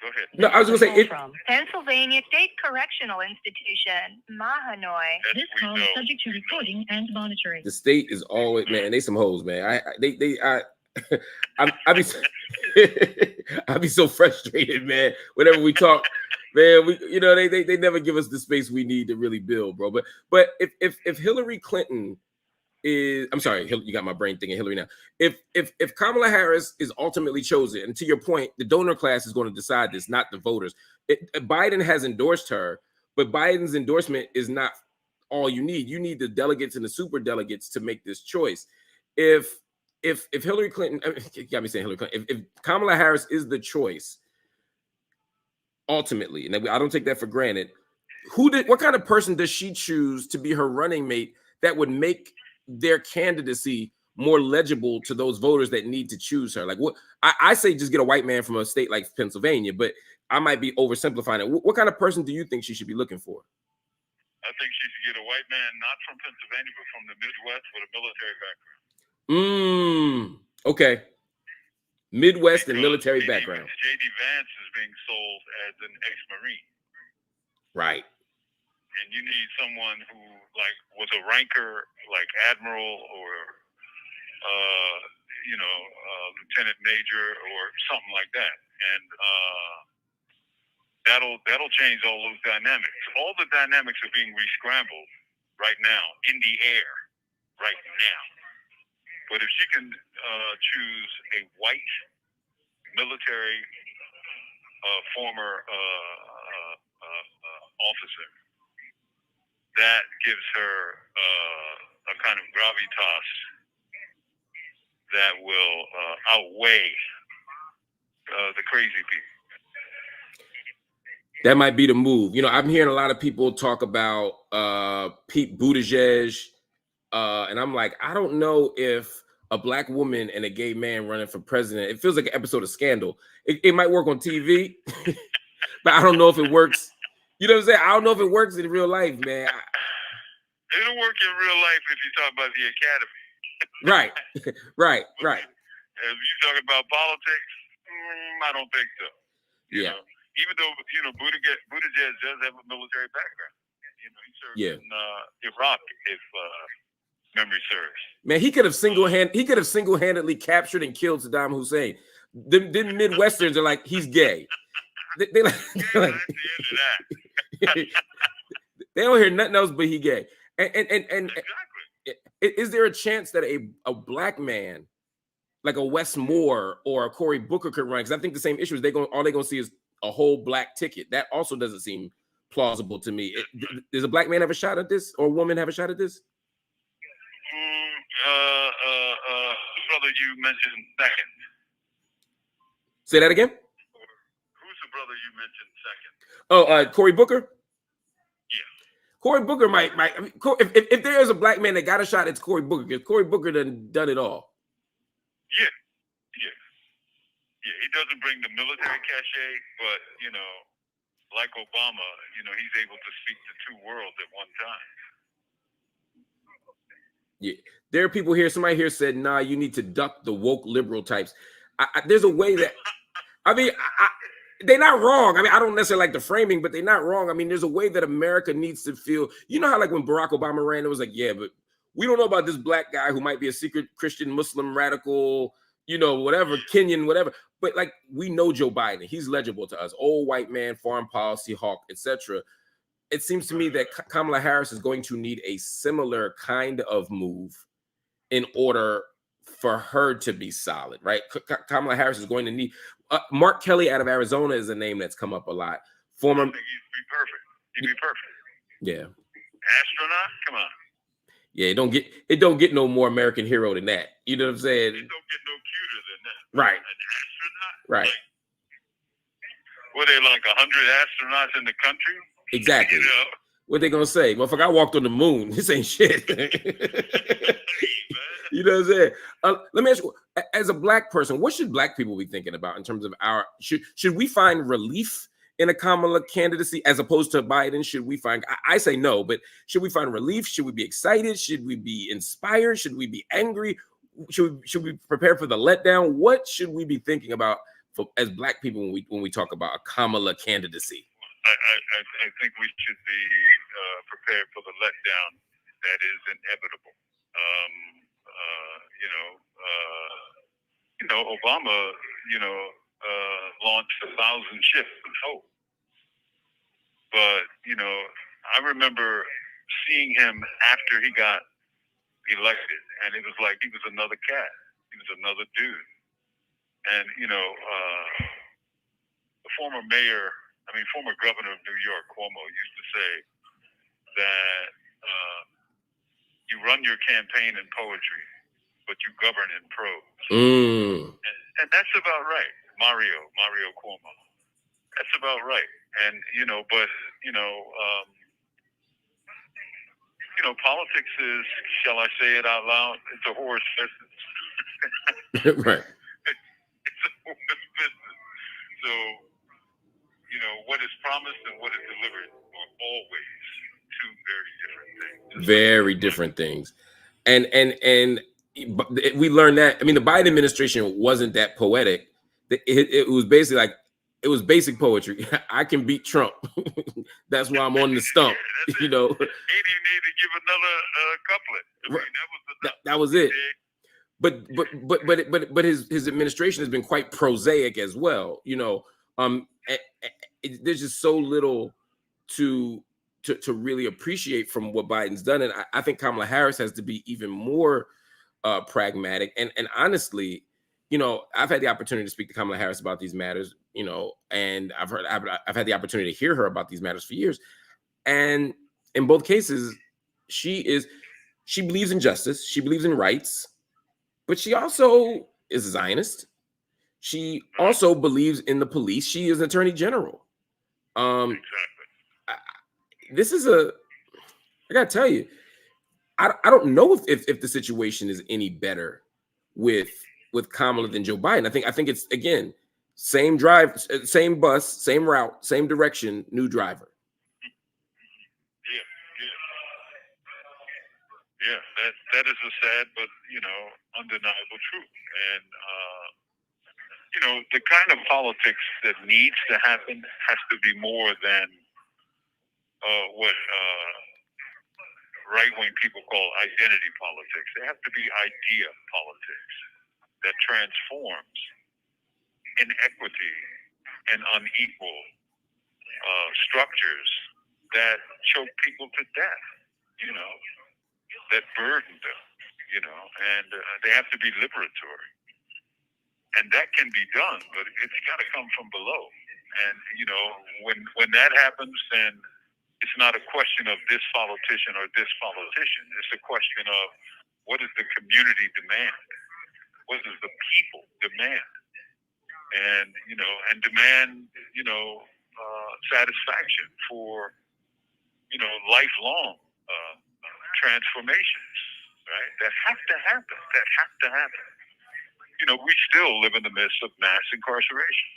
go ahead. No, I was going to say from Pennsylvania State Correctional Institution, Mahanoy. This call is subject to recording and monitoring. The state is always, man. They some hoes, man. I'd be so frustrated, man. Whenever we talk, man, they never give us the space we need to really build, bro. But if Hillary Clinton is, I'm sorry, you got my brain thinking Hillary now. If Kamala Harris is ultimately chosen, and to your point, the donor class is going to decide this, not the voters. Biden has endorsed her, but Biden's endorsement is not all you need. You need the delegates and the super delegates to make this choice. If Hillary Clinton, you got me saying Hillary Clinton, if Kamala Harris is the choice, ultimately, and I don't take that for granted, what kind of person does she choose to be her running mate that would make their candidacy more legible to those voters that need to choose her? Like, what I say, just get a white man from a state like Pennsylvania, but I might be oversimplifying it. What kind of person do you think she should be looking for? I think she should get a white man, not from Pennsylvania, but from the Midwest with a military background. Okay. Midwest and military background. J.D. Vance is being sold as an ex-Marine. Right. And you need someone who was a ranker, like admiral or lieutenant major or something like that. And that'll change all those dynamics. All the dynamics are being re-scrambled right now in the air right now. But if she can choose a white military former officer, that gives her a kind of gravitas that will outweigh the crazy people. That might be the move. I'm hearing a lot of people talk about Pete Buttigieg, and I'm like, I don't know if a black woman and a gay man running for president, it feels like an episode of Scandal. It might work on TV, but I don't know if it works You know what I'm saying? I don't know if it works in real life, man. It'll work in real life if you talk about the academy. Right, right. If you talking about politics, I don't think so. You know? Even though Buttigieg does have a military background. You know, he served in Iraq, if memory serves. Man, he could have single-handedly captured and killed Saddam Hussein. Them Midwesterns are like, he's gay. They like, that's the end of that. They don't hear nothing else but he gay. And exactly. Is there a chance that a black man like a Wes Moore or a Cory Booker could run? Because I think the same issue is all they're gonna see is a whole black ticket. That also doesn't seem plausible to me. Does a black man have a shot at this, or a woman have a shot at this? Brother you mentioned second. Say that again. Who's the brother you mentioned second? Oh, Cory Booker. Yeah. Cory Booker might. I mean, if there is a black man that got a shot, it's Cory Booker, because Cory Booker done it all. Yeah. He doesn't bring the military cachet, but you know, like Obama, you know, he's able to speak to two worlds at one time. Yeah, there are people here. Somebody here said, "Nah, you need to duck the woke liberal types." There's a way that, I mean, they're not wrong. I mean, I don't necessarily like the framing, but they're not wrong. I mean, there's a way that America needs to feel. You know how, like, when Barack Obama ran, it was like, yeah, but we don't know about this black guy who might be a secret Christian, Muslim, radical, you know, whatever, Kenyan, whatever. But like, we know Joe Biden. He's legible to us. Old white man, foreign policy hawk, etc. It seems to me that Kamala Harris is going to need a similar kind of move in order for her to be solid, right? Kamala Harris is going to need Mark Kelly out of Arizona is a name that's come up a lot. Former, I think he'd be perfect. Yeah. Astronaut, come on. Yeah, it don't get no more American hero than that. You know what I'm saying? It don't get no cuter than that. Right. An astronaut. Right. Were there like 100 astronauts in the country? Exactly. You know? What they gonna say? Motherfucker, I walked on the moon. This ain't shit. You know what I'm saying? Let me ask you, as a black person, what should black people be thinking about in terms of should we find relief in a Kamala candidacy as opposed to Biden? Should we find, I say no, but should we find relief? Should we be excited? Should we be inspired? Should we be angry? Should we prepare for the letdown? What should we be thinking about as black people when we talk about a Kamala candidacy? I think we should be prepared for the letdown that is inevitable. Obama, launched 1,000 ships of hope. But, I remember seeing him after he got elected, and it was like he was another cat. He was another dude. And, the former governor of New York, Cuomo, used to say that you run your campaign in poetry, but you govern in prose. And that's about right. Mario Cuomo. That's about right. And, politics is, shall I say it out loud, it's a horse business. Right. It's a horse business. So, what is promised and what is delivered are always two very different things. And we learned that. I mean, the Biden administration wasn't that poetic. It was basically like, it was basic poetry. I can beat Trump. That's why I'm on the stump. Yeah, He didn't need to give another couplet. I mean, that was it. But his administration has been quite prosaic as well. There's just so little to really appreciate from what Biden's done, and I think Kamala Harris has to be even more pragmatic. And honestly, I've had the opportunity to speak to Kamala Harris about these matters, and I've had the opportunity to hear her about these matters for years. And in both cases, she believes in justice, she believes in rights, but she also is a Zionist. She also believes in the police. She is an attorney general. Exactly. I gotta tell you, I don't know if the situation is any better with Kamala than Joe Biden. I think it's, again, same drive, same bus, same route, same direction, new driver. Yeah, that is a sad but, undeniable truth. And the kind of politics that needs to happen has to be more than what right-wing people call identity politics. They have to be idea politics that transforms inequity and unequal structures that choke people to death, that burden them, and they have to be liberatory. And that can be done, but it's got to come from below. And, when that happens, then it's not a question of this politician or this politician. It's a question of what does the community demand? What does the people demand? And, and demand, satisfaction for, lifelong transformations, right? That have to happen. We still live in the midst of mass incarceration.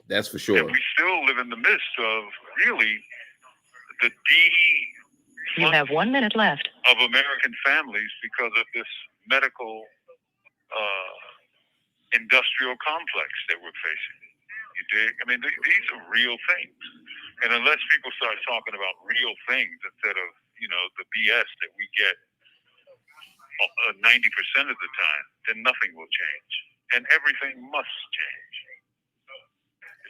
That's for sure. And we still live in the midst of really the You have 1 minute left. Of American families because of this medical industrial complex that we're facing. You dig? I mean, these are real things. And unless people start talking about real things instead of, the BS that we get 90% of the time, then nothing will change. And everything must change.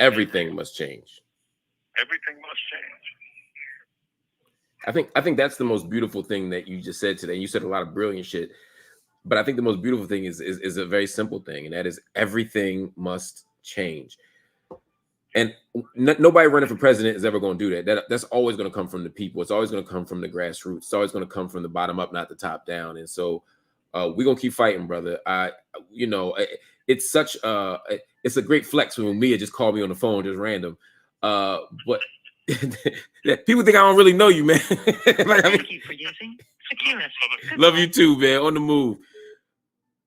Everything must change. Everything must change. I think that's the most beautiful thing that you just said today. You said a lot of brilliant shit, but I think the most beautiful thing is a very simple thing, and that is everything must change. And nobody running for president is ever going to do that. That's always going to come from the people. It's always going to come from the grassroots. It's always going to come from the bottom up, not the top down. And so we're going to keep fighting, brother. It's such it's a great flex when Mumia just called me on the phone, just random. But people think I don't really know you, man. Thank you for using Securus. Love you too, man. On the move.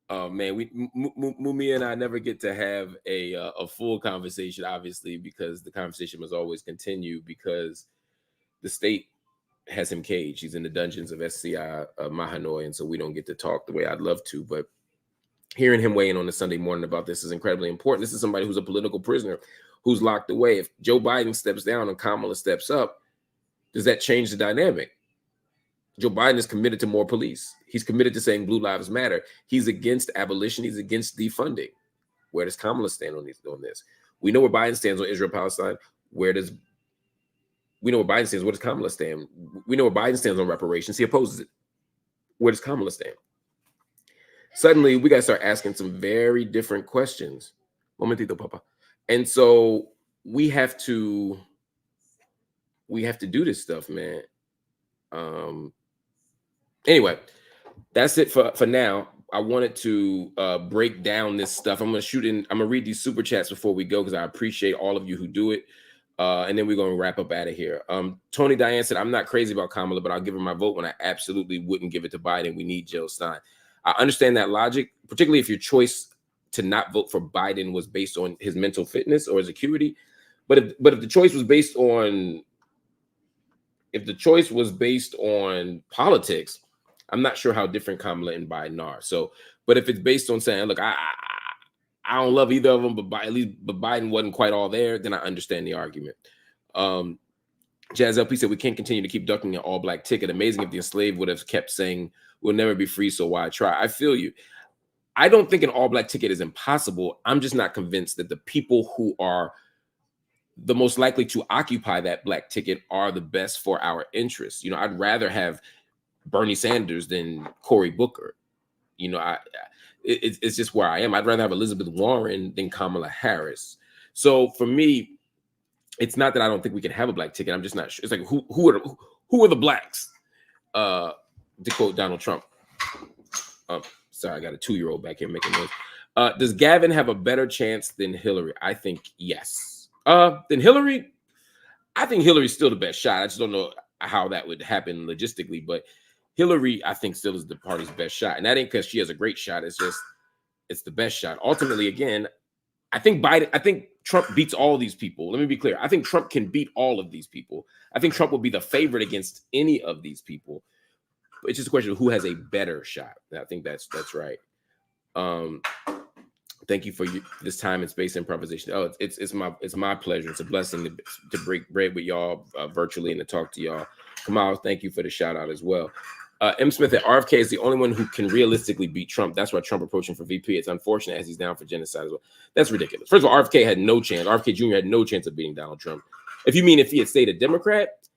Oh man, Mumia and I never get to have a full conversation, obviously, because the conversation must always continue because the state has him caged. He's in the dungeons of SCI Mahanoy, and so we don't get to talk the way I'd love to. But hearing him weigh in on a Sunday morning about this is incredibly important. This is somebody who's a political prisoner who's locked away. If Joe Biden steps down and Kamala steps up, does that change the dynamic? Joe Biden is committed to more police. He's committed to saying Blue Lives Matter. He's against abolition. He's against defunding. Where does Kamala stand on this? We know where Biden stands on Israel-Palestine. We know where Biden stands. Where does Kamala stand? We know where Biden stands on reparations. He opposes it. Where does Kamala stand? Suddenly, we got to start asking some very different questions. Momentito, Papa. And so we have to do this stuff, man. Anyway, that's it for now. I wanted to break down this stuff. I'm gonna read these super chats before we go because I appreciate all of you who do it. And then we're gonna wrap up out of here. Tony Diane said, I'm not crazy about Kamala, but I'll give her my vote when I absolutely wouldn't give it to Biden. We need Jill Stein. I understand that logic, particularly if your choice to not vote for Biden was based on his mental fitness or his acuity. But if the choice was based on politics, I'm not sure how different Kamala and Biden are. So, but if it's based on saying, look, I don't love either of them, but Biden wasn't quite all there, then I understand the argument. Jazz LP said, we can't continue to keep ducking an all-black ticket. Amazing if the enslaved would have kept saying, we'll never be free, so why try? I feel you. I don't think an all-black ticket is impossible. I'm just not convinced that the people who are the most likely to occupy that black ticket are the best for our interests. I'd rather have Bernie Sanders than Cory Booker. It's just where I am. I'd rather have Elizabeth Warren than Kamala Harris. So for me, it's not that I don't think we can have a black ticket. I'm just not sure. It's like who are the blacks? To quote Donald Trump. Sorry, I got a 2-year-old back here making noise. Does Gavin have a better chance than Hillary? I think yes. Than Hillary? I think Hillary's still the best shot. I just don't know how that would happen logistically, but Hillary, I think, still is the party's best shot. And that ain't because she has a great shot. It's just, it's the best shot. Ultimately, again, I think Trump beats all these people. Let me be clear. I think Trump can beat all of these people. I think Trump will be the favorite against any of these people. It's just a question of who has a better shot. And I think that's right. Thank you for this time and space improvisation. Oh, it's my pleasure. It's a blessing to break bread with y'all virtually and to talk to y'all. Kamala, thank you for the shout out as well. M. Smith at RFK is the only one who can realistically beat Trump. That's why Trump approaching for VP. It's unfortunate as he's down for genocide as well. That's ridiculous. First of all, RFK had no chance. RFK Jr. had no chance of beating Donald Trump. If you mean if he had stayed a Democrat,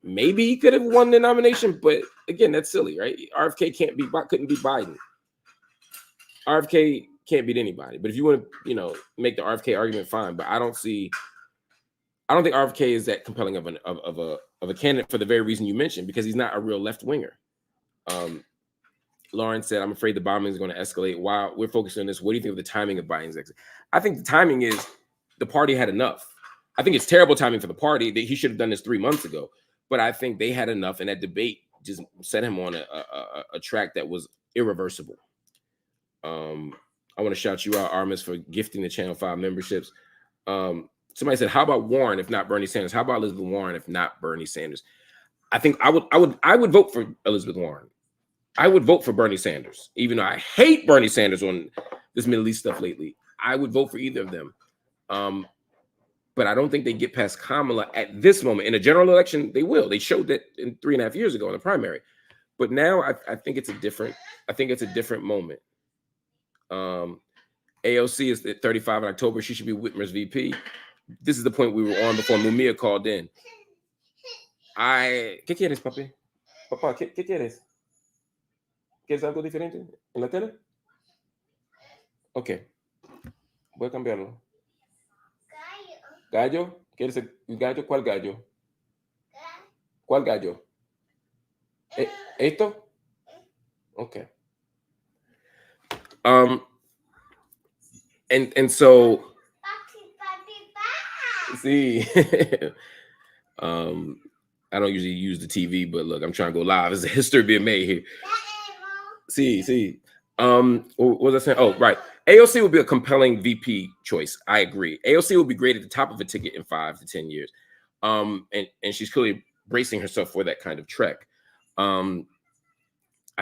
maybe he could have won the nomination. But again, that's silly, right? RFK couldn't beat Biden. RFK can't beat anybody. But if you want to, make the RFK argument, fine. But I don't think RFK is that compelling of a candidate for the very reason you mentioned, because he's not a real left winger. Lauren said, I'm afraid the bombing is going to escalate. While we're focusing on this, what do you think of the timing of Biden's exit? I think the timing is the party had enough. I think it's terrible timing for the party that he should have done this 3 months ago. But I think they had enough, and that debate just set him on a track that was irreversible. I want to shout you out, Armis, for gifting the Channel 5 memberships. Somebody said, how about Warren if not Bernie Sanders? How about Elizabeth Warren if not Bernie Sanders? I think I would vote for Elizabeth Warren. I would vote for Bernie Sanders, even though I hate Bernie Sanders on this Middle East stuff lately. I would vote for either of them. But I don't think they get past Kamala at this moment. In a general election, they will. They showed that in 3.5 years ago in the primary. But now I think it's a different moment. AOC is at 35 in October. She should be Whitmer's VP. This is the point we were on before Mumia called in. ¿Qué quieres, papi? Papá, ¿qué quieres? ¿Quieres algo diferente en la tele? Ok. Voy a cambiarlo. ¿Gallo? ¿Quieres el gallo? ¿Cuál gallo? ¿Cuál gallo? ¿Esto? Okay. And so see, I don't usually use the TV, but look, I'm trying to go live. There's a history being made here. See. What was I saying? Oh, right. AOC will be a compelling VP choice. I agree. AOC will be great at the top of a ticket in 5 to 10 years. And she's clearly bracing herself for that kind of trek. I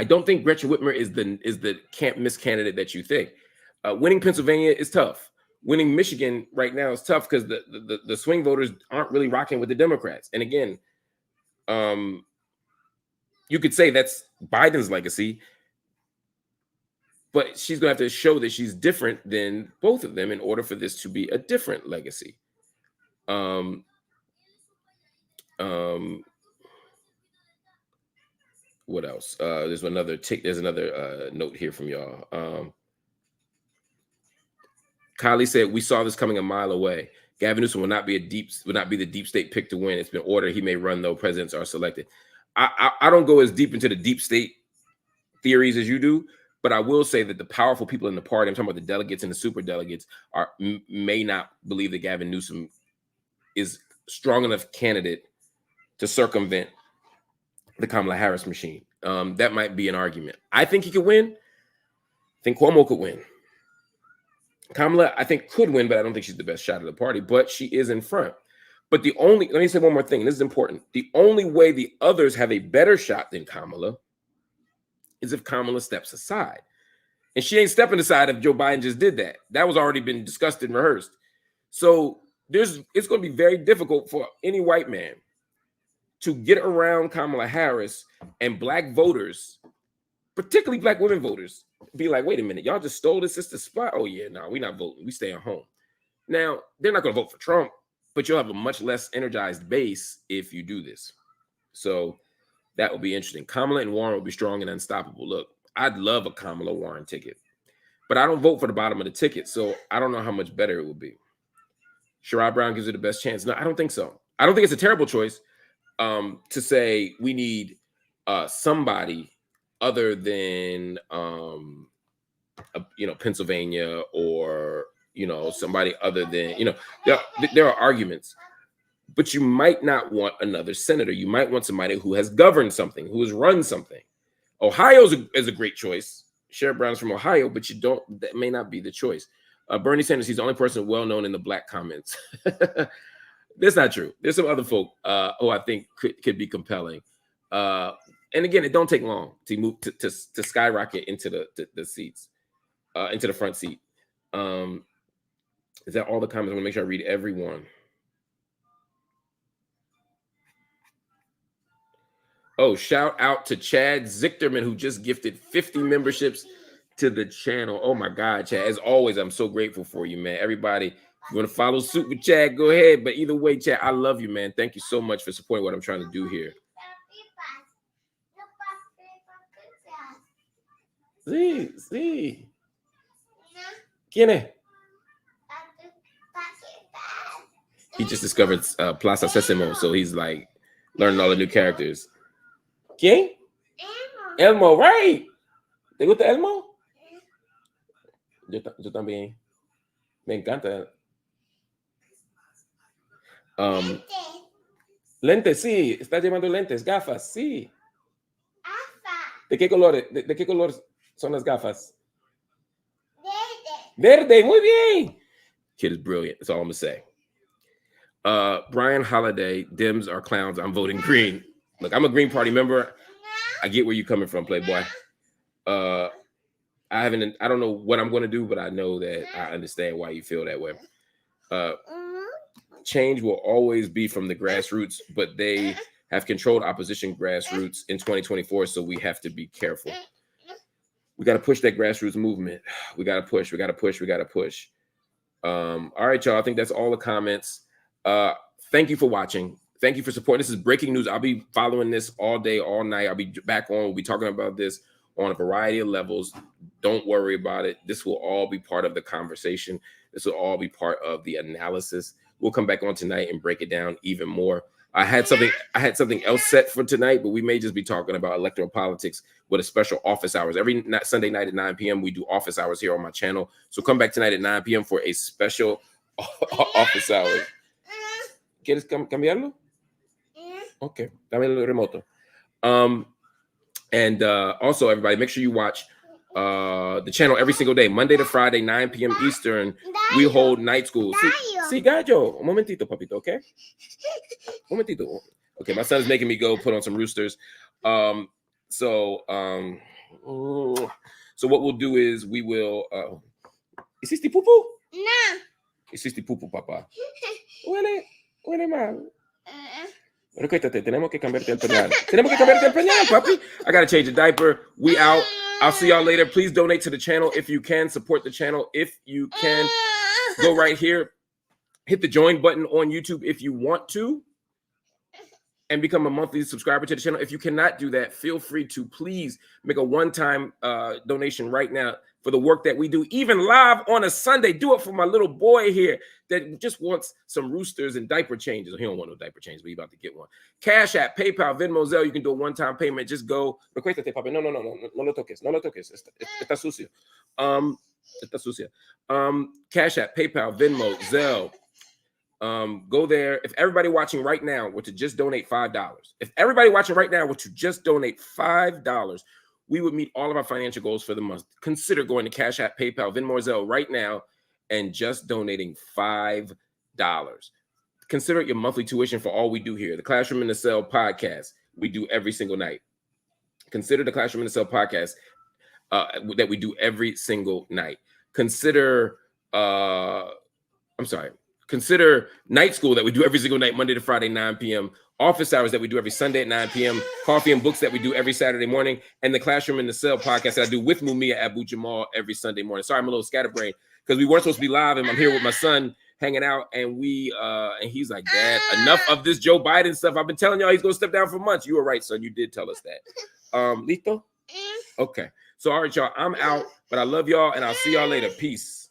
don't think Gretchen Whitmer is the can't miss candidate that you think. Winning Pennsylvania is tough. Winning Michigan right now is tough because the swing voters aren't really rocking with the Democrats. And again, you could say that's Biden's legacy, but she's going to have to show that she's different than both of them in order for this to be a different legacy. What else? There's another note here from y'all. Kylie said, we saw this coming a mile away. Gavin Newsom will not be the deep state pick to win. It's been ordered. He may run, though presidents are selected. I don't go as deep into the deep state theories as you do, but I will say that the powerful people in the party, I'm talking about the delegates and the super delegates, may not believe that Gavin Newsom is strong enough candidate to circumvent the Kamala Harris machine. That might be an argument. I think he could win. I think Cuomo could win. Kamala, I think, could win, but I don't think she's the best shot of the party, but she is in front. But let me say one more thing, and this is important. The only way the others have a better shot than Kamala is if Kamala steps aside. And she ain't stepping aside if Joe Biden just did that. That was already been discussed and rehearsed. So it's going to be very difficult for any white man to get around Kamala Harris and black voters, particularly black women voters, be like, wait a minute, y'all just stole this sister spot? Oh, yeah, no, we're not voting. We staying home. Now, they're not going to vote for Trump, but you'll have a much less energized base if you do this. So that will be interesting. Kamala and Warren will be strong and unstoppable. Look, I'd love a Kamala Warren ticket, but I don't vote for the bottom of the ticket, so I don't know how much better it will be. Sherrod Brown gives it the best chance. No, I don't think so. I don't think it's a terrible choice to say we need somebody other than Pennsylvania, or somebody other than there are arguments, but you might not want another senator. You might want somebody who has governed something, who has run something. Ohio is a great choice. Sherrod Brown's from Ohio, but that may not be the choice. Bernie Sanders, he's the only person well known in the black comments. That's not true. There's some other folk who I think could be compelling. And again, it don't take long to move to skyrocket into the seats, into the front seat. Is that all the comments? I want to make sure I read everyone. Oh, shout out to Chad Zichterman, who just gifted 50 memberships to the channel. Oh my God, Chad. As always, I'm so grateful for you, man. Everybody, if you want to follow suit with Chad, go ahead. But either way, Chad, I love you, man. Thank you so much for supporting what I'm trying to do here. Sí. ¿Quién es? He just discovered Plaza Sésamo, so he's like learning all the new characters. ¿Quién? Elmo, right? ¿Te gusta Elmo? Yo también. Me encanta. Lentes, sí. Está llevando lentes, gafas, sí. ¿De qué colores? ¿De qué color son las gafas? Verde, muy bien. Kid is brilliant. That's all I'm gonna say. Brian Holiday, Dems are clowns. I'm voting green. Look, I'm a Green Party member. I get where you're coming from, Playboy. I don't know what I'm going to do, but I know that I understand why you feel that way. Change will always be from the grassroots, but they have controlled opposition grassroots in 2024, so we have to be careful. We got to push that grassroots movement. We got to push. All right, y'all. I think that's all the comments. Thank you for watching. Thank you for supporting. This is breaking news. I'll be following this all day, all night. I'll be back on. We'll be talking about this on a variety of levels. Don't worry about it. This will all be part of the conversation. This will all be part of the analysis. We'll come back on tonight and break it down even more. I had something else set for tonight, but we may just be talking about electoral politics with a special office hours. Every Sunday night at 9 p.m., we do office hours here on my channel. So come back tonight at 9 p.m. for a special office hour. ¿Quieres cambiarlo? Okay, dame el remoto. And also, everybody, make sure you watch the channel every single day, Monday to Friday, 9 p.m. Eastern. We hold night school. Sí, gallo. Un momentito, papito, okay? Un momentito. Okay, my son's making me go put on some roosters. So what we'll do is we will... ¿Hiciste pupu? No. Hiciste pupu, papá. Huele mal. Recuérdate, tenemos que cambiarte el pañal, papi. I gotta change the diaper. We out. I'll see y'all later. Please donate to the channel if you can. Support the channel if you can. Go right here. Hit the join button on YouTube if you want to. And become a monthly subscriber to the channel. If you cannot do that, feel free to please make a one-time donation right now for the work that we do, even live on a Sunday. Do it for my little boy here that just wants some roosters and diaper changes. He don't want no diaper changes, but he's about to get one. Cash App, PayPal, Venmo, Zelle. You can do a one-time payment. Just go. Recuérdate, papi. No lo toques. No lo toques. Está sucio. Está sucia. Cash App, PayPal, Venmo, Zelle. Go there. If everybody watching right now were to just donate $5, we would meet all of our financial goals for the month. Consider going to Cash App, PayPal, Venmo, Zelle right now and just donating $5. Consider it your monthly tuition for all we do here. The Classroom in the Cell podcast we do every single night. Consider the Classroom in the Cell podcast that we do every single night. Consider Consider night school that we do every single night, Monday to Friday, 9 p.m. Office hours that we do every Sunday at 9 p.m. Coffee and books that we do every Saturday morning. And the Classroom in the Cell podcast that I do with Mumia at Jamal every Sunday morning. Sorry, I'm a little scatterbrained because we weren't supposed to be live and I'm here with my son hanging out. And and he's like, Dad, enough of this Joe Biden stuff. I've been telling y'all he's going to step down for months. You were right, son. You did tell us that. Listo? Okay. So, all right, y'all. I'm out, but I love y'all and I'll see y'all later. Peace.